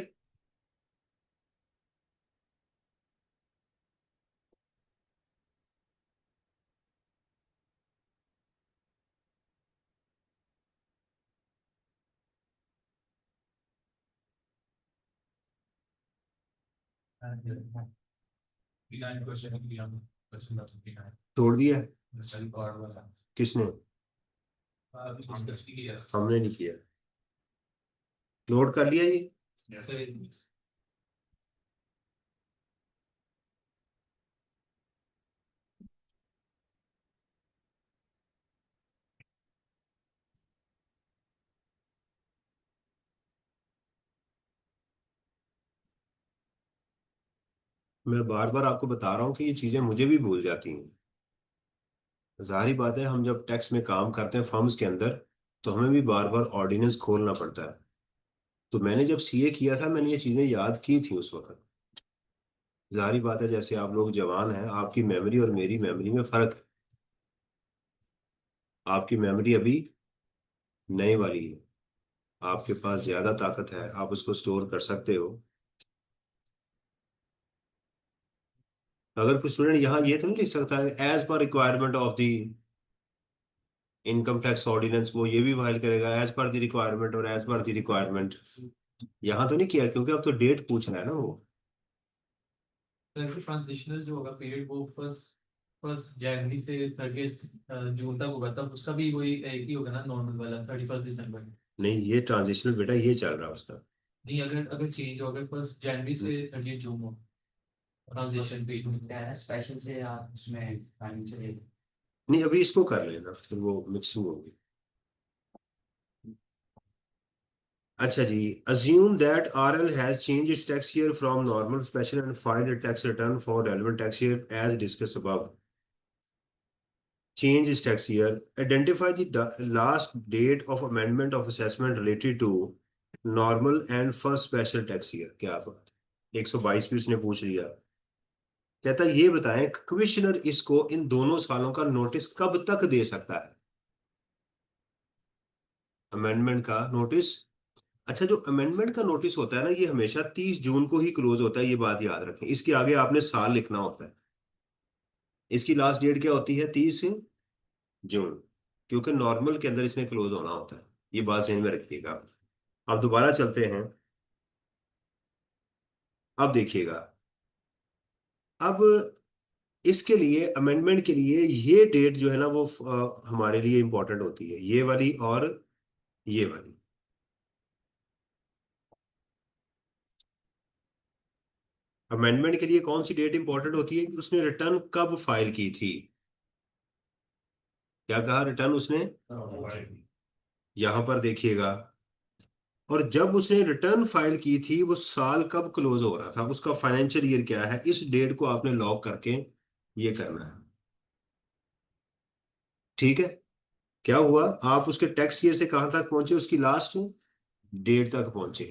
क्वेश्चन किया क्वेश्चन नंबर
छोड़ दिया है?
सही पार्ट वाला
किसने?
डिस्कस किया
हमने नहीं किया। लोड कर लिया ये?
सही
मैं बार बार आपको बता रहा हूँ कि ये चीजें मुझे भी भूल जाती हैं। जाहिर बात है, हम जब टैक्स में काम करते हैं फर्म्स के अंदर, तो हमें भी बार बार ऑर्डिनेंस खोलना पड़ता है। तो मैंने जब सीए किया था मैंने ये चीजें याद की थी उस वक्त। जाहिर बात है, जैसे आप लोग जवान हैं, आपकी मेमोरी और मेरी मेमोरी में फर्क है। आपकी मेमोरी अभी नए वाली है, आपके पास ज्यादा ताकत है, आप उसको स्टोर कर सकते हो। अगर कोई स्टूडेंट यहाँ ये तो नहीं लिख सकता है as per requirement of the income tax ordinance, वो ये भी फाइल करेगा एज पर द रिक्वायरमेंट और एज पर द रिक्वायरमेंट। यहाँ तो नहीं किया क्योंकि अब तो डेट पूछ रहा है ना वो।
ट्रांजिशनल जो होगा पीरियड वो फर्स्ट जनवरी से 30 जून तक होगा, तब उसका भी वही एक ही होगा ना, नॉर्मल वाला 31 दिसंबर।
नहीं ये ट्रांजिशनल बेटा ये चल रहा है उसका।
नहीं, अगर अगर चेंज हो, अगर फर्स्ट जनवरी से 30 जून हो ट्रांजिशन पीरियड।
स्पेशल से आप उसमें फाइनेंशियल।
नहीं अभी इसको कर लेना फिर वो मिक्सिंग होगी। अच्छा जी, assume that RL has changed its tax year from normal special and filed a tax return for relevant tax year as discussed above. Change its tax year. Identify the last date of amendment of assessment related to normal and first special tax year. क्या बात, 122 भी उसने पूछ लिया। कहता ये बताएं कमिश्नर इसको इन दोनों सालों का नोटिस कब तक दे सकता है, अमेंडमेंट का नोटिस। अच्छा जो अमेंडमेंट का नोटिस होता है ना ये हमेशा 30 जून को ही क्लोज होता है, ये बात याद रखें। इसके आगे आपने साल लिखना होता है। इसकी लास्ट डेट क्या होती है, 30 जून, क्योंकि नॉर्मल के अंदर इसने क्लोज होना होता है। ये बात ध्यान में रखिएगा। अब दोबारा चलते हैं। अब देखिएगा, अब इसके लिए अमेंडमेंट के लिए ये डेट जो है ना वो हमारे लिए इंपॉर्टेंट होती है, ये वाली और ये वाली। अमेंडमेंट के लिए कौन सी डेट इंपॉर्टेंट होती है कि उसने रिटर्न कब फाइल की थी। क्या कहा, रिटर्न उसने, यहां पर देखिएगा, और जब उसने रिटर्न फाइल की थी वो साल कब क्लोज हो रहा था, उसका फाइनेंशियल ईयर क्या है, इस डेट को आपने लॉक करके ये करना है। ठीक है, क्या हुआ, आप उसके टैक्स ईयर से कहां तक पहुंचे, उसकी लास्ट डेट तक पहुंचे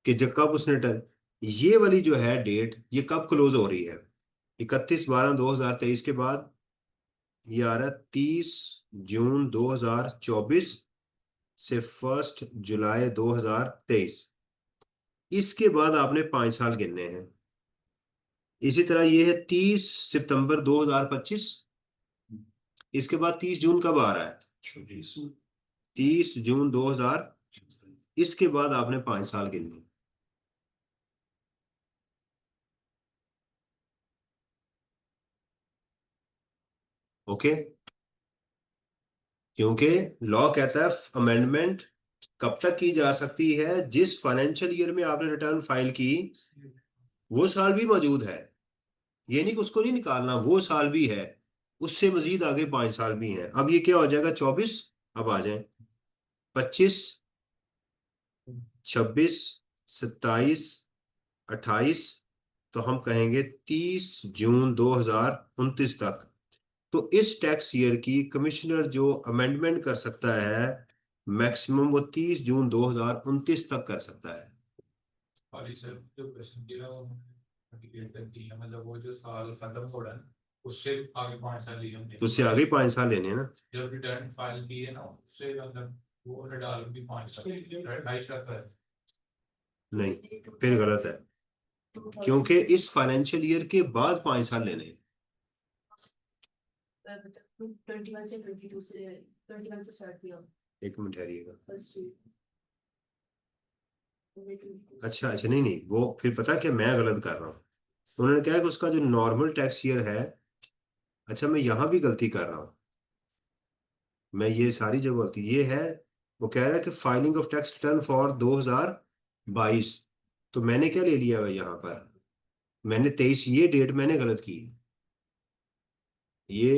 कि जब कब उसने रिटर्न, ये वाली जो है डेट ये कब क्लोज हो रही है, 31/12/2023 के बाद ये आ रहा है 30 जून 2024 से 1 जुलाई 2023। इसके बाद आपने 5 साल गिनने हैं। इसी तरह ये है 30 सितंबर 2025, इसके बाद 30 जून कब आ रहा है, 30 जून 2000, इसके बाद आपने 5 साल गिनने। ओके, क्योंकि लॉ कहता है अमेंडमेंट कब तक की जा सकती है, जिस फाइनेंशियल ईयर में आपने रिटर्न फाइल की वो साल भी मौजूद है, ये नहीं कि उसको नहीं निकालना, वो साल भी है, उससे मजीद आगे 5 साल भी हैं। अब ये क्या हो जाएगा 24, अब आ जाए 25, 26, 27, 28, तो हम कहेंगे 30 जून 2029 तक। तो इस टैक्स ईयर की कमिश्नर जो अमेंडमेंट कर सकता है मैक्सिमम वो 30 जून 2029 तक कर सकता है।
और ये सर जो क्वेश्चन दिया वो सर्टिफिकेट तक की है, मतलब वो जो साल खत्म हो रहा है उससे आगे 5 साल लिए हमने,
तो उससे आगे 5 साल लेने हैं ना।
जब रिटर्न फाइल की है ना उससे मतलब वो डाल भी 5 साल 2.5 साल है।
नहीं फिर गलत है, क्योंकि इस फाइनेंशियल ईयर के बाद 5 साल लेने हैं।
21 से 22 से 21 से स्टार्ट किया
एक मिनट ठहरिएगा।
First week.
अच्छा अच्छा, नहीं नहीं वो फिर पता क्या मैं गलत कर रहा हूँ, उन्होंने कहा कि उसका जो नॉर्मल टैक्स ईयर है, अच्छा मैं यहाँ भी गलती कर रहा हूँ, मैं ये सारी जगह गलती ये है। वो कह रहा है कि filing of tax return for 2022, तो मैंने क्या ले लिया भाई यहाँ पर, मैंने 23, ये डेट मैंने गलत की। ये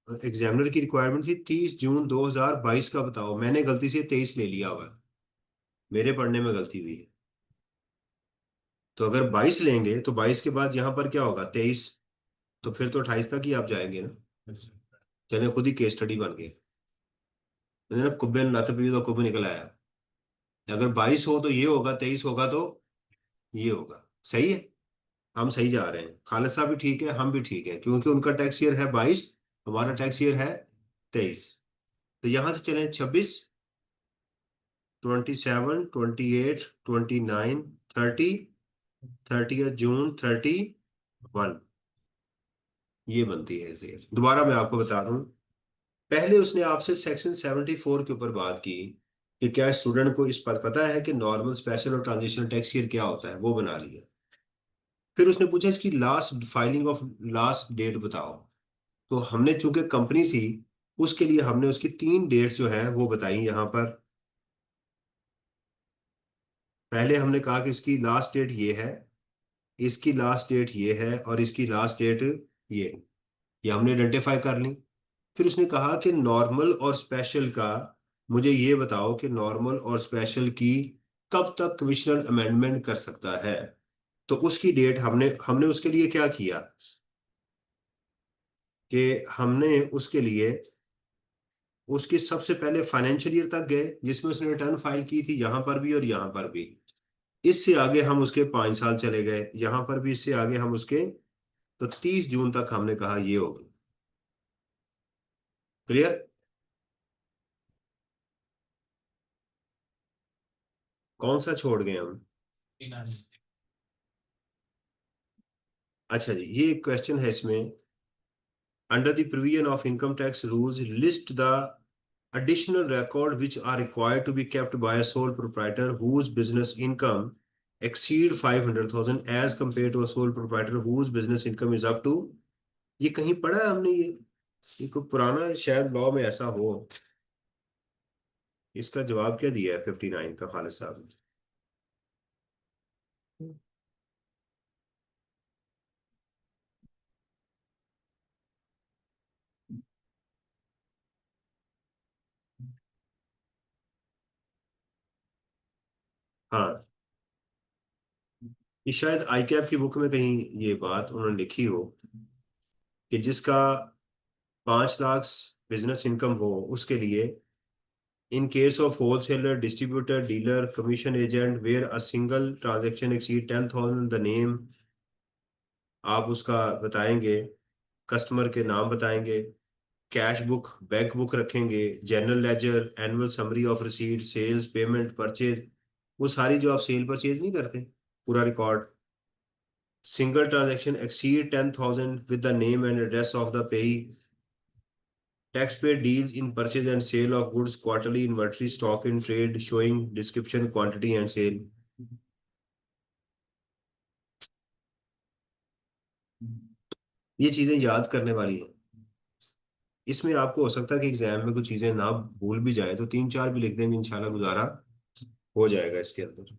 एग्जामिनर की रिक्वायरमेंट थी 30 जून 2022 का बताओ, मैंने गलती से 23 ले लिया हुआ है, मेरे पढ़ने में गलती हुई है। तो अगर 22 लेंगे तो 22 के बाद यहाँ पर क्या होगा 23, तो फिर तो 28 तक ही आप जाएंगे ना। चले खुद ही केस स्टडी बन गए, मैंने ना कुब्बे नत भी तो कुब्ब निकल आया। अगर 22 हो तो ये होगा, 23 होगा तो ये होगा, सही है। हम सही जा रहे हैं, खालिद साहब भी ठीक है, हम भी ठीक है, क्योंकि उनका टैक्स ईयर है 22, हमारा टैक्स ईयर है 23। तो यहां से चले 26, 27, 28, 29, 30, 30 जून 31, ये बनती है इसे। दोबारा मैं आपको बता दूं, पहले उसने आपसे सेक्शन 74 के ऊपर बात की कि क्या स्टूडेंट को इस पर पता है कि नॉर्मल, स्पेशल और ट्रांजिशनल टैक्स ईयर क्या होता है, वो बना लिया। फिर उसने पूछा इसकी last filing of last date बताओ। तो हमने चूंकि कंपनी थी, उसके लिए हमने उसकी 3 डेट्स जो है वो बताई यहाँ पर। पहले हमने कहा कि इसकी लास्ट डेट ये है, इसकी लास्ट डेट ये है, और इसकी लास्ट डेट ये हमने आइडेंटिफाई कर ली। फिर उसने कहा कि नॉर्मल और स्पेशल का मुझे ये बताओ कि नॉर्मल और स्पेशल की कब तक कमिश्नर अमेंडमेंट कर सकता है। तो उसकी डेट हमने हमने उसके लिए क्या किया कि हमने उसके लिए उसकी सबसे पहले फाइनेंशियल ईयर तक गए जिसमें उसने रिटर्न फाइल की थी, यहां पर भी और यहां पर भी। इससे आगे हम उसके 5 साल चले गए, यहां पर भी इससे आगे हम उसके, तो 30 जून तक हमने कहा ये होगी। क्लियर? कौन सा छोड़ गए हम? अच्छा जी, ये एक क्वेश्चन है इसमें। Under the provision of income tax rules list the additional record which are required to be kept by a sole proprietor whose business income exceed 500,000 as compared to a sole proprietor whose business income is up to। ये कहीं पढ़ा है हमने ये कोई पुराना शायद लॉ में ऐसा हो। इसका जवाब क्या दिया है 59 का खालिद साहब ने? हाँ, ये शायद आई कैप की बुक में कहीं ये बात उन्होंने लिखी हो कि जिसका 5 लाख बिजनेस इनकम हो उसके लिए, in case of wholesaler, distributor, dealer, commission agent where a single transaction exceed 10,000, the name आप उसका बताएंगे, कस्टमर के नाम बताएंगे, कैश बुक, बैंक बुक रखेंगे, general ledger, annual summary of receipt, sales, payment, purchase, वो सारी जो आप सेल परचेज नहीं करते, पूरा record. Single transaction exceed 10,000 with the name and address of the payee। Taxpayer deals in purchase and sale of goods, quarterly inventory, stock in trade, showing description, quantity and sale। ये चीजें याद करने वाली हैं। इसमें आपको हो सकता है कि एग्जाम में कुछ चीजें ना भूल भी जाए, तो 3-4 भी लिख देंगे, इंशाल्लाह गुजारा हो जाएगा इसके अंदर।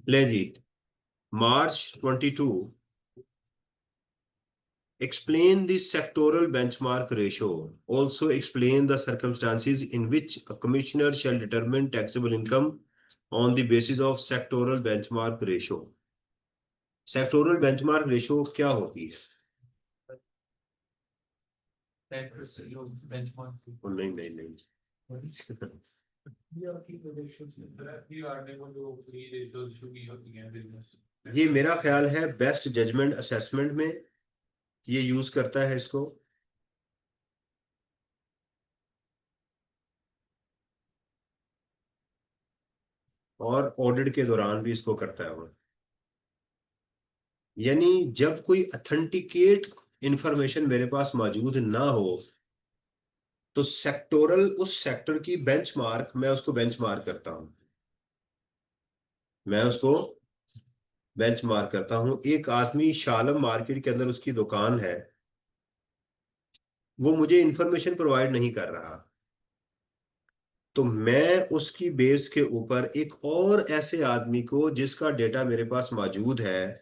ले जी, March 22, explain the sectoral benchmark ratio, also explain the circumstances in which a commissioner shall determine taxable income on the basis of sectoral benchmark ratio। Sectoral benchmark ratio क्या होती है?
बेंचमार्क
नहीं नहीं नहीं, ये मेरा ख्याल है बेस्ट जजमेंट असेसमेंट में ये यूज करता है इसको। और ऑडिट के दौरान भी इसको करता है वो। यानी जब कोई अथेंटिकेट इंफॉर्मेशन मेरे पास मौजूद ना हो, तो सेक्टोरल, उस सेक्टर की बेंचमार्क, मैं उसको बेंचमार्क करता हूं। मैं उसको बेंचमार्क करता हूं। एक आदमी शालम मार्केट के अंदर उसकी दुकान है, वो मुझे इंफॉर्मेशन प्रोवाइड नहीं कर रहा, तो मैं उसकी बेस के ऊपर एक और ऐसे आदमी को जिसका डेटा मेरे पास मौजूद है,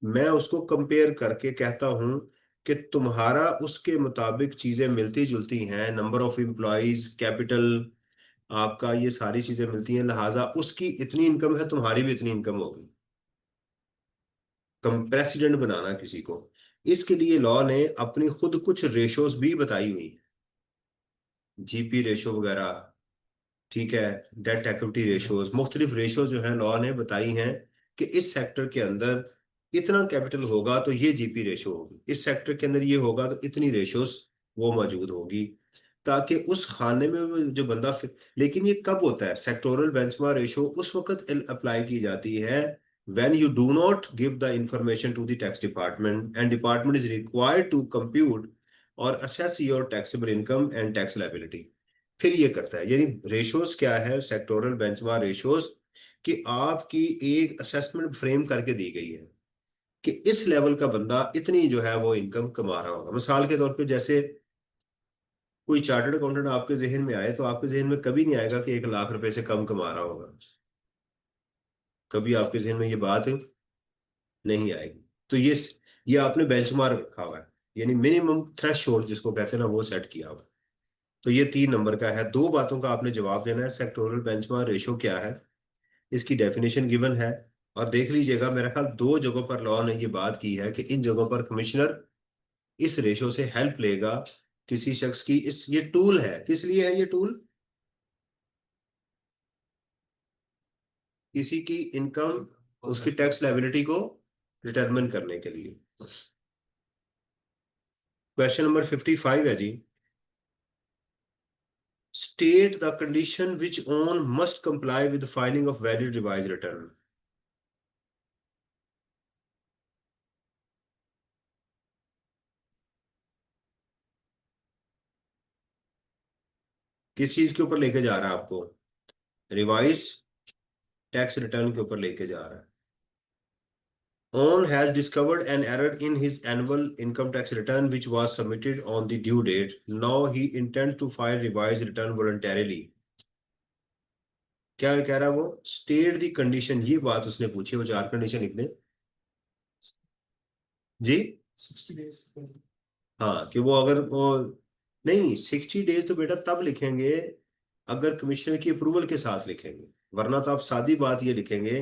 मैं उसको कंपेयर करके कहता हूं कि तुम्हारा उसके मुताबिक चीजें मिलती जुलती हैं, नंबर ऑफ एम्प्लॉयज, कैपिटल, आपका ये सारी चीजें मिलती हैं, लिहाजा उसकी इतनी इनकम है, तुम्हारी भी इतनी इनकम होगी। कंप्रेसिडेंट बनाना किसी को, इसके लिए लॉ ने अपनी खुद कुछ रेशोज भी बताई हुई, जीपी रेशो वगैरह, ठीक है, डेट इक्विटी रेशोज, मुख्तलिफ रेशो जो है लॉ ने बताई हैं कि इस सेक्टर के अंदर इतना कैपिटल होगा तो ये जीपी रेशो होगी, इस सेक्टर के अंदर ये होगा तो इतनी रेशोज वो मौजूद होगी। ताकि उस खाने में वो जो बंदा लेकिन ये कब होता है? सेक्टोरल बेंचमार्क रेशो उस वक्त अप्लाई की जाती है when you do not give the information to the tax department and department is required to compute or assess your taxable income and tax liability। फिर ये करता है, यानी रेशोज क्या है? सेक्टोरल बेंचमार्क रेशोज कि आपकी एक असेसमेंट फ्रेम करके दी गई है कि इस लेवल का बंदा इतनी जो है वो इनकम कमा रहा होगा। मिसाल के तौर पे जैसे कोई चार्टर्ड अकाउंटेंट आपके जहन में आए तो आपके जहन में कभी नहीं आएगा कि 1 लाख रुपए से कम कमा रहा होगा, कभी आपके जहन में ये बात नहीं आएगी। तो ये आपने बेंचमार्क रखा हुआ है, यानी मिनिमम थ्रेशोल्ड जिसको कहते हैं ना, वो सेट किया हुआ है। तो ये 3 नंबर का है। दो बातों का आपने जवाब देना है। सेक्टोरल बेंचमार्क रेशो क्या है, इसकी डेफिनेशन गिवन है। और देख लीजिएगा, मेरा ख्याल 2 जगहों पर लॉ ने ये बात की है कि इन जगहों पर कमिश्नर इस रेशो से हेल्प लेगा किसी शख्स की। ये टूल है, किस लिए है ये टूल? किसी की इनकम, उसकी टैक्स लायबिलिटी को डिटरमिन करने के लिए। क्वेश्चन नंबर 55 है जी। State the condition which one must comply with filing of valid revise return. किस चीज के ऊपर लेके जा रहा है आपको? रिवाइज टैक्स रिटर्न के ऊपर लेके जा रहा है। On has discovered an error in his annual income tax return which was submitted on the due date. Now he intends to file revised return voluntarily. क्या कह रहा है वो? स्टेट दी कंडीशन, ये बात उसने पूछी। वो 4 कंडीशन लिख दें जी।
60 days।
हाँ, कि वो अगर वो नहीं, 60 डेज तो बेटा तब लिखेंगे अगर कमिश्नर की अप्रूवल के साथ लिखेंगे, वरना तो आप सादी बात ये लिखेंगे,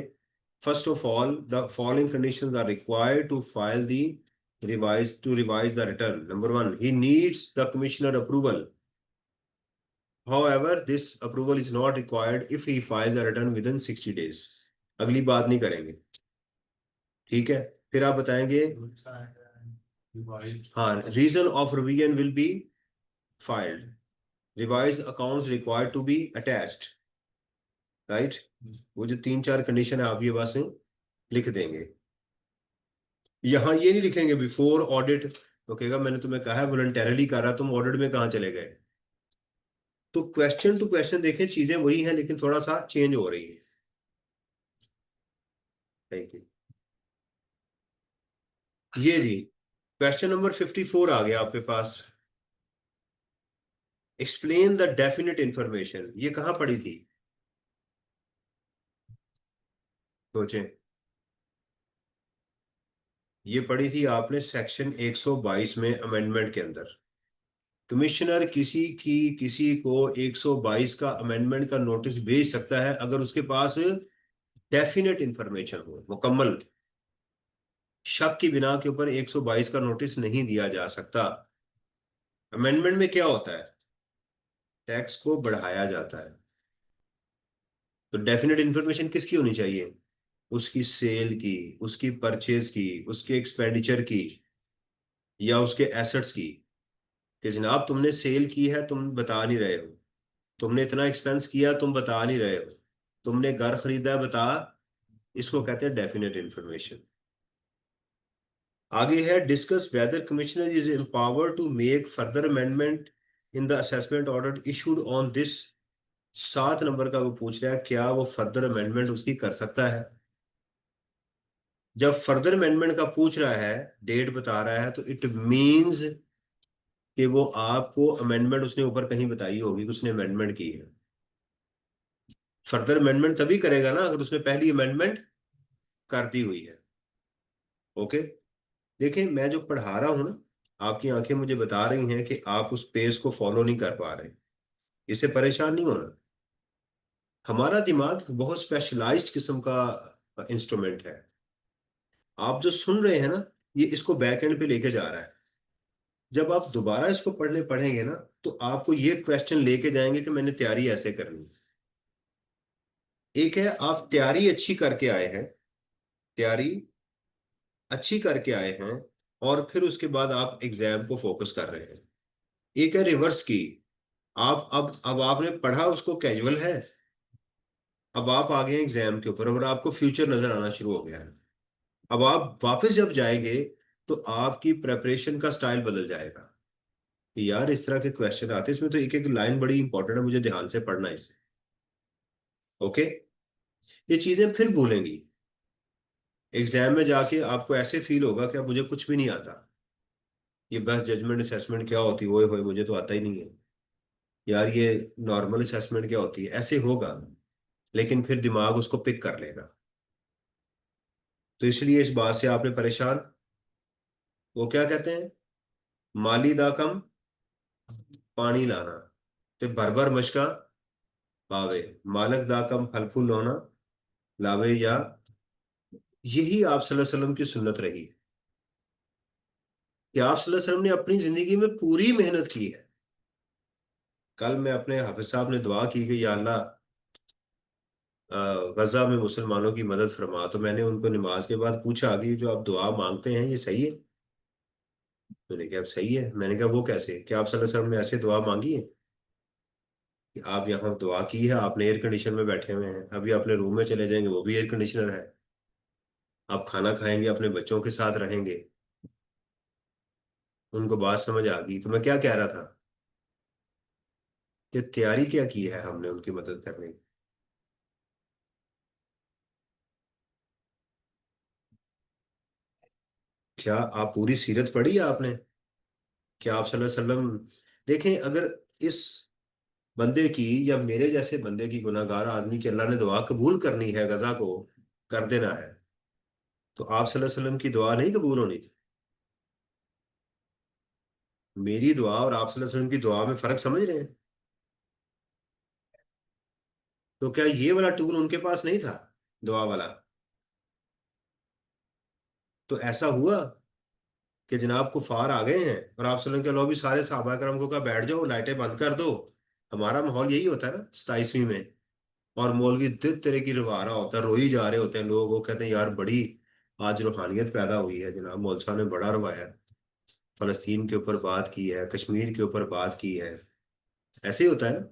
first of all the following conditions are required to file the revise the return. Number 1, he needs the commissioner approval. However, this approval is not required if he files a return within 60 days। अगली बात नहीं करेंगे, ठीक है? फिर आप बताएंगे हाँ, reason of revision will be filed, revise accounts required to be attached, right. वो जो 3-4 कंडीशन है आप ये बातें लिख देंगे। यहां ये नहीं लिखेंगे बिफोर ऑडिट। तो कहेगा मैंने तुम्हें कहा है वॉलंटरली कर रहा, तुम ऑडिट में कहाँ चले गए? तो क्वेश्चन टू क्वेश्चन देखें, चीजें वही हैं लेकिन थोड़ा सा चेंज हो रही है। Thank you. ये जी क्वेश्चन नंबर 54 आ गया आपके पास। Explain the definite information. ये कहां पड़ी थी? सोचें। ये पड़ी थी आपने सेक्शन 122 में अमेंडमेंट के अंदर। कमिश्नर किसी को 122 का अमेंडमेंट का नोटिस भेज सकता है अगर उसके पास डेफिनेट इंफॉर्मेशन हो, मुकम्मल। शक की बिना के ऊपर 122 का नोटिस नहीं दिया जा सकता। अमेंडमेंट में क्या होता है? टैक्स को बढ़ाया जाता है। तो डेफिनेट इंफॉर्मेशन किसकी होनी चाहिए? उसकी सेल की, उसकी परचेज की, उसके एक्सपेंडिचर की, या उसके एसेट्स की। कि जनाब तुमने सेल की है, तुम बता नहीं रहे हो। तुमने इतना एक्सपेंस किया, तुम बता नहीं रहे हो। तुमने घर खरीदा है, बता। इसको कहते हैं डेफिनेट इंफॉर्मेशन। आगे है discuss whether commissioner is empowered to make further amendment in the assessment order issued on this. 7 number का वो पूछ रहा है, क्या वो फर्दर अमेंडमेंट उसकी कर सकता है? जब फर्दर अमेंडमेंट का पूछ रहा है, डेट बता रहा है, तो इट मींस कि वो आपको अमेंडमेंट उसने ऊपर कहीं बताई होगी कि उसने अमेंडमेंट की है। फर्दर अमेंडमेंट तभी करेगा ना अगर उसने पहली अमेंडमेंट कर दी हुई है। ओके, देखिए मैं जो पढ़ा रहा हूं ना, आपकी आंखें मुझे बता रही हैं कि आप उस पेस को फॉलो नहीं कर पा रहे। इससे परेशान नहीं होना। हमारा दिमाग बहुत स्पेशलाइज्ड किस्म का इंस्ट्रूमेंट है। आप जो सुन रहे हैं ना, ये इसको बैक एंड पे लेके जा रहा है। जब आप दोबारा इसको पढ़ेंगे ना, तो आपको ये क्वेश्चन लेके जाएंगे कि मैंने तैयारी ऐसे करनी है। एक है आप तैयारी अच्छी करके आए हैं, तैयारी अच्छी करके आए हैं, और फिर उसके बाद आप एग्जाम को फोकस कर रहे हैं। एक है रिवर्स की, आप अब आपने पढ़ा उसको कैजुअल है, अब आप आ गए एग्जाम के ऊपर और आपको फ्यूचर नजर आना शुरू हो गया है। अब आप वापस जब जाएंगे तो आपकी प्रेपरेशन का स्टाइल बदल जाएगा कि यार इस तरह के क्वेश्चन आते हैं, इसमें तो एक एक लाइन बड़ी इंपॉर्टेंट है, मुझे ध्यान से पढ़ना है इसे। ओके, ये चीजें फिर भूलेंगी। एग्जाम में जाके आपको ऐसे फील होगा कि अब मुझे कुछ भी नहीं आता, ये बस जजमेंट असेसमेंट क्या होती है, ओए होए मुझे तो आता ही नहीं है, यार ये नॉर्मल असेसमेंट क्या होती है, ऐसे होगा। लेकिन फिर दिमाग उसको पिक कर लेगा। तो इसलिए इस बात से आपने परेशान, वो क्या कहते हैं, माली दा कम पानी लाना ते भर भर मशका पावे, मालक दा कम फल फूल होना लावे या। यही आप सल्लल्लाहु अलैहि वसल्लम की सुन्नत रही है कि आप सल्लल्लाहु अलैहि वसल्लम ने अपनी जिंदगी में पूरी मेहनत की है। कल मैं अपने हाफिज साहब ने दुआ की कि या अल्लाह अ, गजा में मुसलमानों की मदद फरमा, तो मैंने उनको नमाज के बाद पूछा कि जो आप दुआ मांगते हैं ये सही है? मैंने कहा सही है। मैंने कहा वो कैसे, क्या आप सल्लल्लाहु अलैहि वसल्लम ने ऐसे दुआ मांगी है कि आप यहाँ दुआ की है, आपने एयर कंडीशन में बैठे हुए हैं, अभी अपने रूम में चले जाएंगे वो भी एयर कंडीशनर है, आप खाना खाएंगे अपने बच्चों के साथ रहेंगे। उनको बात समझ आ गई। तो मैं क्या कह रहा था कि तैयारी क्या की है हमने उनकी मदद करने की। क्या आप पूरी सीरत पढ़ी है आपने? क्या आप सल्लल्लाहु अलैहि वसल्लम, देखें अगर इस बंदे की या मेरे जैसे बंदे की, गुनाहगार आदमी की अल्लाह ने दुआ कबूल करनी है, गजा को कर देना है, तो आप सल्लल्लाहु अलैहि वसल्लम की दुआ नहीं कबूल होनी थी? मेरी दुआ और आप सल्लल्लाहु अलैहि वसल्लम की दुआ में फर्क समझ रहे हैं? तो क्या ये वाला टूल उनके पास नहीं था, दुआ वाला? तो ऐसा हुआ कि जनाब कुफार आ गए हैं और आप सल्लल्लाहु अलैहि वसल्लम के भी सारे सहाबा करम को कहा बैठ जाओ, लाइटें बंद कर दो। हमारा माहौल यही होता है ना 27वीं में। और मौलवी दिल तेरे की रवा रहा होता है, रोई जा रहे होते हैं लोग, वो कहते हैं यार बड़ी आज रूहानियत पैदा हुई है, जनाब मौलवी साहब ने बड़ा रवाया, फलस्तीन के ऊपर बात की है, कश्मीर के ऊपर बात की है। ऐसे ही होता है ना।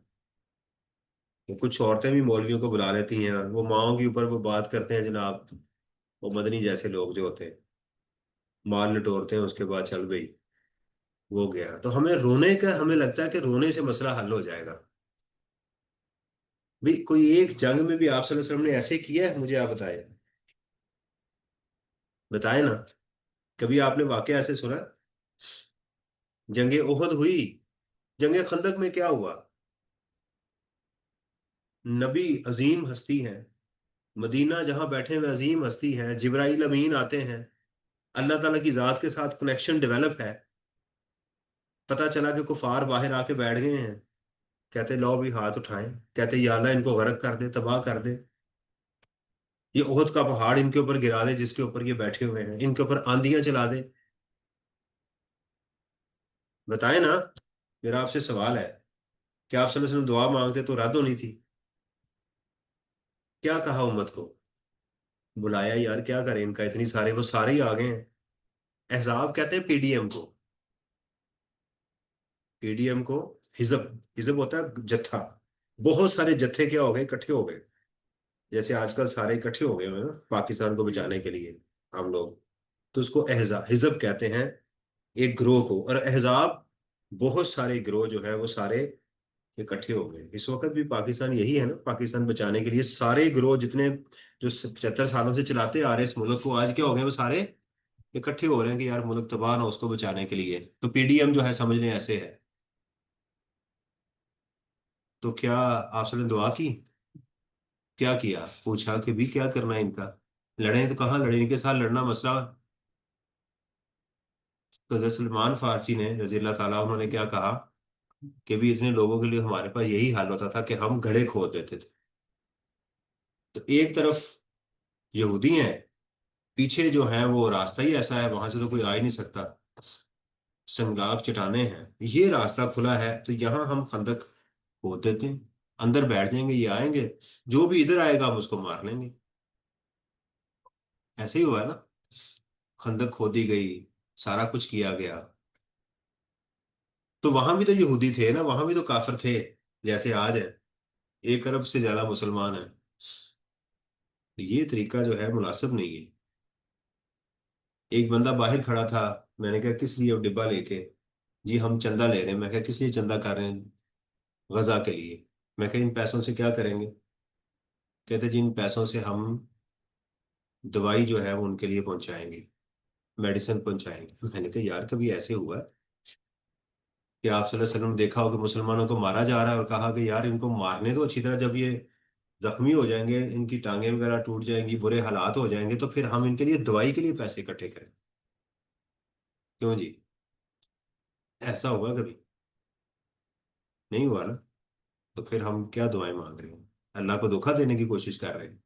वो कुछ औरतें भी मौलवियों को बुला लेती हैं, वो माओ के ऊपर वो बात करते हैं जनाब, वो मदनी जैसे लोग जो होते हैं, माल लटोरते हैं, उसके बाद चल भाई वो गया। तो हमें रोने का, हमें लगता है कि रोने से मसला हल हो जाएगा। भाई कोई एक जंग में भी आप सल्लल्लाहु अलैहि वसल्लम ने ऐसे किया है, मुझे आप बताए, बताए ना। कभी आपने वाकया ऐसे सुना? जंगे ओहद हुई, जंगे खंदक में क्या हुआ? नबी अजीम हस्ती है, मदीना जहां बैठे हुए अजीम हस्ती है, जिब्राइल अमीन आते हैं, अल्लाह ताला की जात के साथ कनेक्शन डेवलप है। पता चला कि कुफार बाहर आके बैठ गए हैं, कहते लो भी हाथ उठाएं, कहते या अल्लाह इनको गर्क कर दे, तबाह कर दे, ये ओहद का पहाड़ इनके ऊपर गिरा दे जिसके ऊपर ये बैठे हुए हैं, इनके ऊपर आंधियां चला दे। बताए ना। मेरा आपसे सवाल है, क्या आप सल्लल्लाहु अलैहि वसल्लम दुआ मांगते तो रद्द होनी थी? क्या कहा उम्मत को? बुलाया, यार क्या करें इनका, इतनी सारे वो सारे ही आ गए हैं। अहजाब कहते हैं पीडीएम को, पीडीएम को हिजब, हिजब होता है जत्था। बहुत सारे जत्थे क्या हो गए, इकट्ठे हो गए। जैसे आजकल सारे इकट्ठे हो गए हैं ना पाकिस्तान को बचाने के लिए हम लोग, तो उसको अहजा हिजब कहते हैं, एक गिरोह को। और अहजाब बहुत सारे गिरोह जो है वो सारे इकट्ठे हो गए। इस वक्त भी पाकिस्तान यही है ना, पाकिस्तान बचाने के लिए सारे गिरोह जितने जो 75 सालों से चलाते आ रहे हैं इस मुल्क को, आज क्या हो गए, वो सारे इकट्ठे हो रहे हैं कि यार मुल्क तबाह ना हो, उसको बचाने के लिए। तो पीडीएम जो है समझ लें ऐसे है। तो क्या आपने दुआ की? क्या किया? पूछा कि भी क्या करना है इनका, लड़े तो कहाँ लड़े, इनके साथ लड़ना मसला। तो हज़रत सलमान फारसी ने रजी अल्लाह ताला, उन्होंने क्या कहा कि भी इतने लोगों के लिए हमारे पास यही हाल होता था कि हम घड़े खोद देते थे। तो एक तरफ यहूदी हैं, पीछे जो है वो रास्ता ही ऐसा है, वहां से तो कोई आ ही नहीं सकता, संगलाग चटाने हैं, ये रास्ता खुला है, तो यहाँ हम खंदक खोद देते हैं, अंदर बैठ जाएंगे, ये आएंगे, जो भी इधर आएगा हम उसको मार लेंगे। ऐसे ही हुआ है ना, खंदक खोदी गई, सारा कुछ किया गया। तो वहां भी तो यहूदी थे ना, वहां भी तो काफिर थे जैसे आज है। 1 अरब से ज्यादा मुसलमान है। तो ये तरीका जो है मुनासिब नहीं है। एक बंदा बाहर खड़ा था, मैंने कहा किस लिए, वो डिब्बा लेके, जी हम चंदा ले रहे हैं। मैं कहा किस लिए चंदा कर रहे हैं? गजा के लिए। मैं कहा इन पैसों से क्या करेंगे? कहते जी इन पैसों से हम दवाई जो है वो उनके लिए पहुंचाएंगे, मेडिसिन पहुंचाएंगे। मैंने कहा यार कभी ऐसे हुआ है कि आप सल्लल्लाहु अलैहि वसल्लम ने देखा हो कि मुसलमानों को मारा जा रहा है और कहा कि यार इनको मारने दो अच्छी तरह, जब ये जख्मी हो जाएंगे, इनकी टांगें वगैरह टूट जाएंगी, बुरे हालात हो जाएंगे, तो फिर हम इनके लिए दवाई के लिए पैसे इकट्ठे करें? क्यों जी? ऐसा हुआ कभी? नहीं हुआ ना। तो फिर हम क्या दुआएं मांग रहे हैं? अल्लाह को धोखा देने की कोशिश कर रहे हैं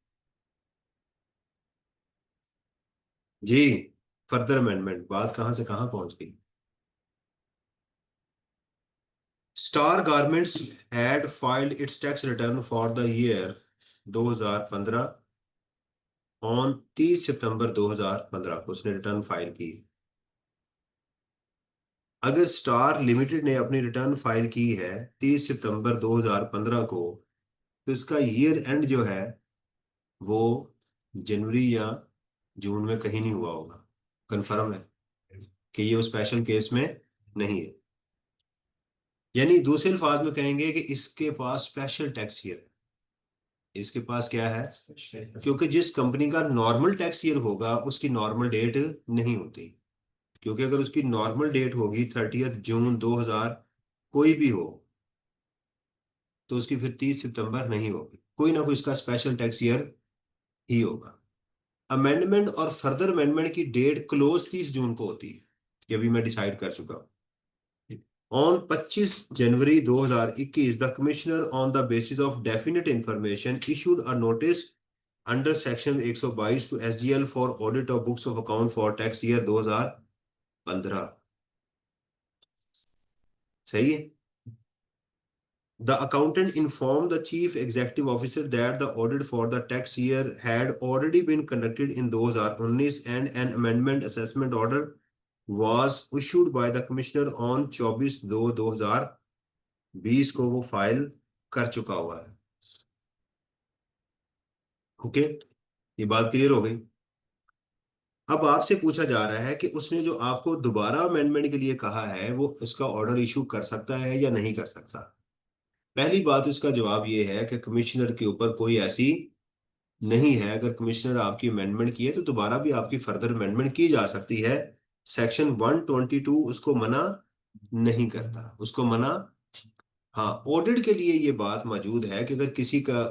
जी। फर्दर अमेंडमेंट, बात कहां से कहां पहुंच गई। Star garments had filed it's tax return for the year 2015 on 30 सितंबर 2015 को उसने रिटर्न फाइल की। अगर स्टार लिमिटेड ने अपनी रिटर्न फाइल की है 30 सितंबर 2015 को, तो इसका ईयर एंड जो है वो जनवरी या जून में कहीं नहीं हुआ होगा। कंफर्म है कि ये स्पेशल केस में नहीं है। यानी दूसरे अल्फाज में कहेंगे कि इसके पास स्पेशल टैक्स ईयर है। इसके पास क्या है? क्योंकि जिस कंपनी का नॉर्मल टैक्स ईयर होगा उसकी नॉर्मल डेट नहीं होती। क्योंकि अगर उसकी नॉर्मल डेट होगी 30 जून 2000 कोई भी हो, तो उसकी फिर 30 सितंबर नहीं होगी, कोई ना कोई इसका स्पेशल टैक्स ईयर ही होगा। अमेंडमेंट और फर्दर अमेंडमेंट की डेट क्लोज 30 जून को होती है, ये भी मैं डिसाइड कर चुका हूं। On 25 January 2021 the commissioner on the basis of definite information issued a notice under section 122 to SGL for audit of books of account for tax year 2015। सही है। The accountant informed the chief executive officer that the audit for the tax year had already been conducted in 2019 and an amendment assessment order was issued by the commissioner on 24/2/2020 को वो फाइल कर चुका हुआ है। ओके, ये बात क्लियर हो गई। अब आपसे पूछा जा रहा है कि उसने जो आपको दोबारा अमेंडमेंट के लिए कहा है वो इसका ऑर्डर इशू कर सकता है या नहीं कर सकता। पहली बात इसका जवाब ये है कि कमिश्नर के ऊपर कोई ऐसी नहीं है। अगर कमिश्नर आपकी अमेंडमेंट की है तो दोबारा भी आपकी फर्दर अमेंडमेंट की जा सकती है। सेक्शन 122 उसको मना नहीं करता, उसको मना। हाँ, ऑडिट के लिए ये बात मौजूद है कि अगर किसी का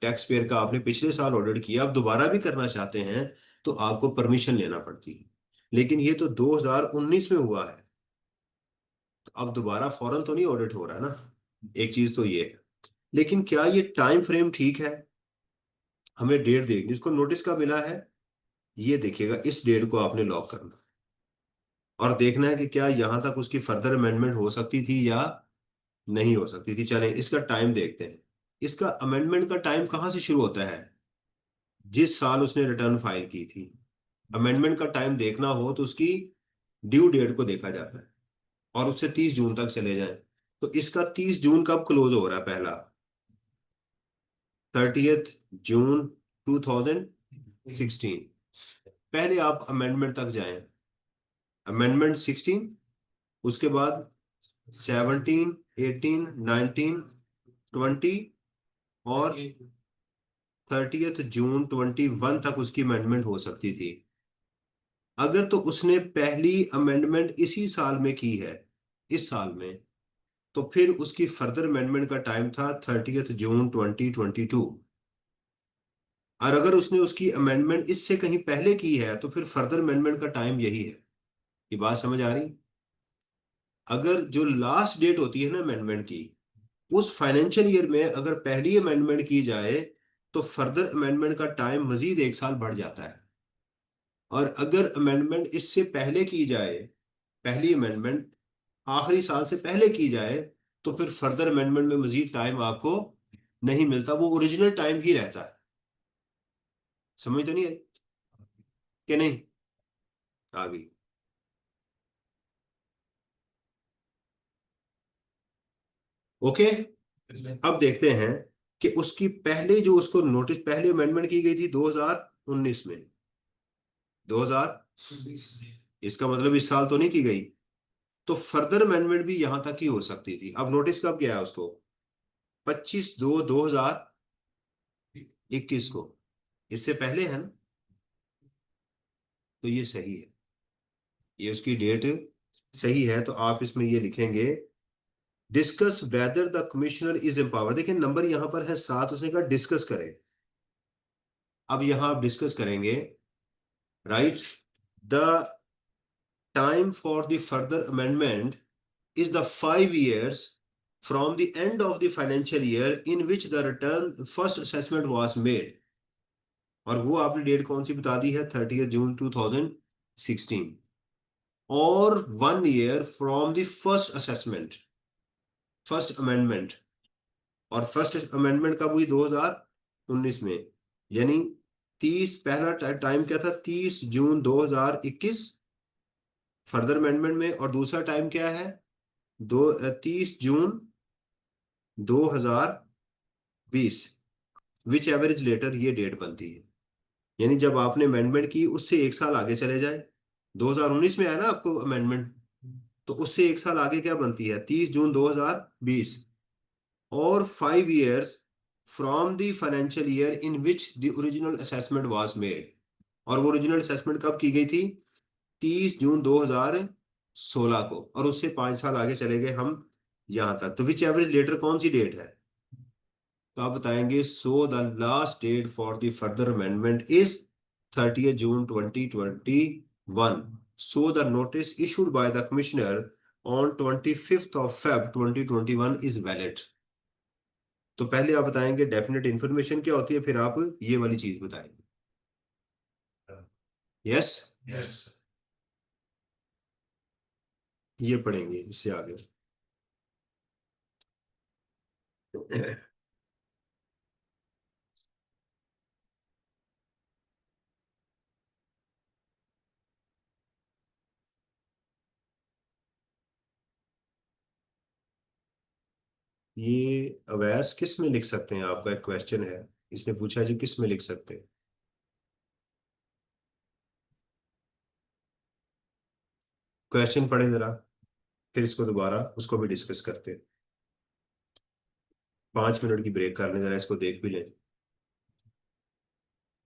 टैक्स पेयर का आपने पिछले साल ऑडिट किया, आप दोबारा भी करना चाहते हैं तो आपको परमिशन लेना पड़ती है। लेकिन ये तो 2019 में हुआ है, तो अब दोबारा फौरन तो नहीं ऑडिट हो रहा ना। एक चीज तो ये है। लेकिन क्या ये टाइम फ्रेम ठीक है? हमें डेट देखनी, जिसको नोटिस का मिला है ये देखिएगा, इस डेट को आपने लॉक करना और देखना है कि क्या यहां तक उसकी फर्दर अमेंडमेंट हो सकती थी या नहीं हो सकती थी। चलें इसका टाइम देखते हैं। इसका अमेंडमेंट का टाइम कहां से शुरू होता है? जिस साल उसने रिटर्न फाइल की थी। अमेंडमेंट का टाइम देखना हो तो उसकी ड्यू डेट को देखा जाता है और उससे 30 जून तक चले जाए। तो इसका 30 जून कब क्लोज हो रहा है? पहला 30 जून 2016। पहले आप अमेंडमेंट तक जाएं, अमेंडमेंट 16, उसके बाद 17, 18, 19, 20 और 30 जून 21 तक उसकी अमेंडमेंट हो सकती थी। अगर तो उसने पहली अमेंडमेंट इसी साल में की है, इस साल में, तो फिर उसकी फर्दर अमेंडमेंट का टाइम था 30 जून 2022। और अगर उसने उसकी अमेंडमेंट इससे कहीं पहले की है तो फिर फर्दर अमेंडमेंट का टाइम यही है। ये बात समझ आ रही? अगर जो लास्ट डेट होती है ना अमेंडमेंट की, उस फाइनेंशियल ईयर में अगर पहली अमेंडमेंट की जाए तो फर्दर अमेंडमेंट का टाइम मजीद 1 साल बढ़ जाता है। और अगर अमेंडमेंट इससे पहले की जाए, पहली अमेंडमेंट आखिरी साल से पहले की जाए, तो फिर फर्दर अमेंडमेंट में मजीद टाइम आपको नहीं मिलता, वो ओरिजिनल टाइम ही रहता है। समझ तो नहीं है कि नहीं? आ गई। ओके, अब देखते हैं कि उसकी पहले जो उसको नोटिस पहले अमेंडमेंट की गई थी 2019 में, 2000, इसका मतलब इस साल तो नहीं की गई, तो फर्दर अमेंडमेंट भी यहां तक ही हो सकती थी। अब नोटिस कब गया है उसको? 25/2/2021 को, इससे पहले है ना, तो ये सही है, ये उसकी डेट सही है। तो आप इसमें ये लिखेंगे discuss whether the commissioner is empower. देखिए नंबर यहां पर है 7, उसने कहा डिस्कस करें। अब यहां आप डिस्कस करेंगे, right, the time for the further amendment is the 5 years from the end of the financial year in which the return first assessment was made। और वो आपने डेट कौन सी बता दी है? 30 जून 2016। और 1 year from the first assessment, first amendment. और फर्स्ट अमेंडमेंट कब हुई? 2019 में। यानी 30, पहला टाइम क्या था? 30 जून 2021 फर्दर अमेंडमेंट में, और दूसरा टाइम क्या है? 30 जून 2020। विच एवरेज लेटर ये डेट बनती है। यानी जब आपने अमेंडमेंट की उससे एक साल आगे चले जाए, 2019 में आया ना आपको अमेंडमेंट, तो उससे एक साल आगे क्या बनती है? 30 जून 2020। और 5 years from the financial year in which the original assessment was made. और वो ओरिजिनल असेसमेंट कब की गई थी? 30 जून 2016 को। और उससे 5 साल आगे चले गए हम यहां तक। तो विच एवरेज लेटर कौन सी डेट है? तो आप बताएंगे so the last date for the further amendment is 30 June 2021। So the notice issued by the commissioner on 25 of Feb 2021 is valid. तो पहले आप बताएंगे डेफिनेट इंफॉर्मेशन क्या होती है, फिर आप ये वाली चीज बताएंगे। Yes,
yes.
ये पढ़ेंगे इससे आगे। ये अवैस किस में लिख सकते हैं? आपका एक क्वेश्चन है, इसने पूछा जी किस में लिख सकते हैं? क्वेश्चन पढ़े जरा, फिर इसको दोबारा उसको भी डिस्कस करते हैं। 5 मिनट की ब्रेक करने, जरा इसको देख भी लें।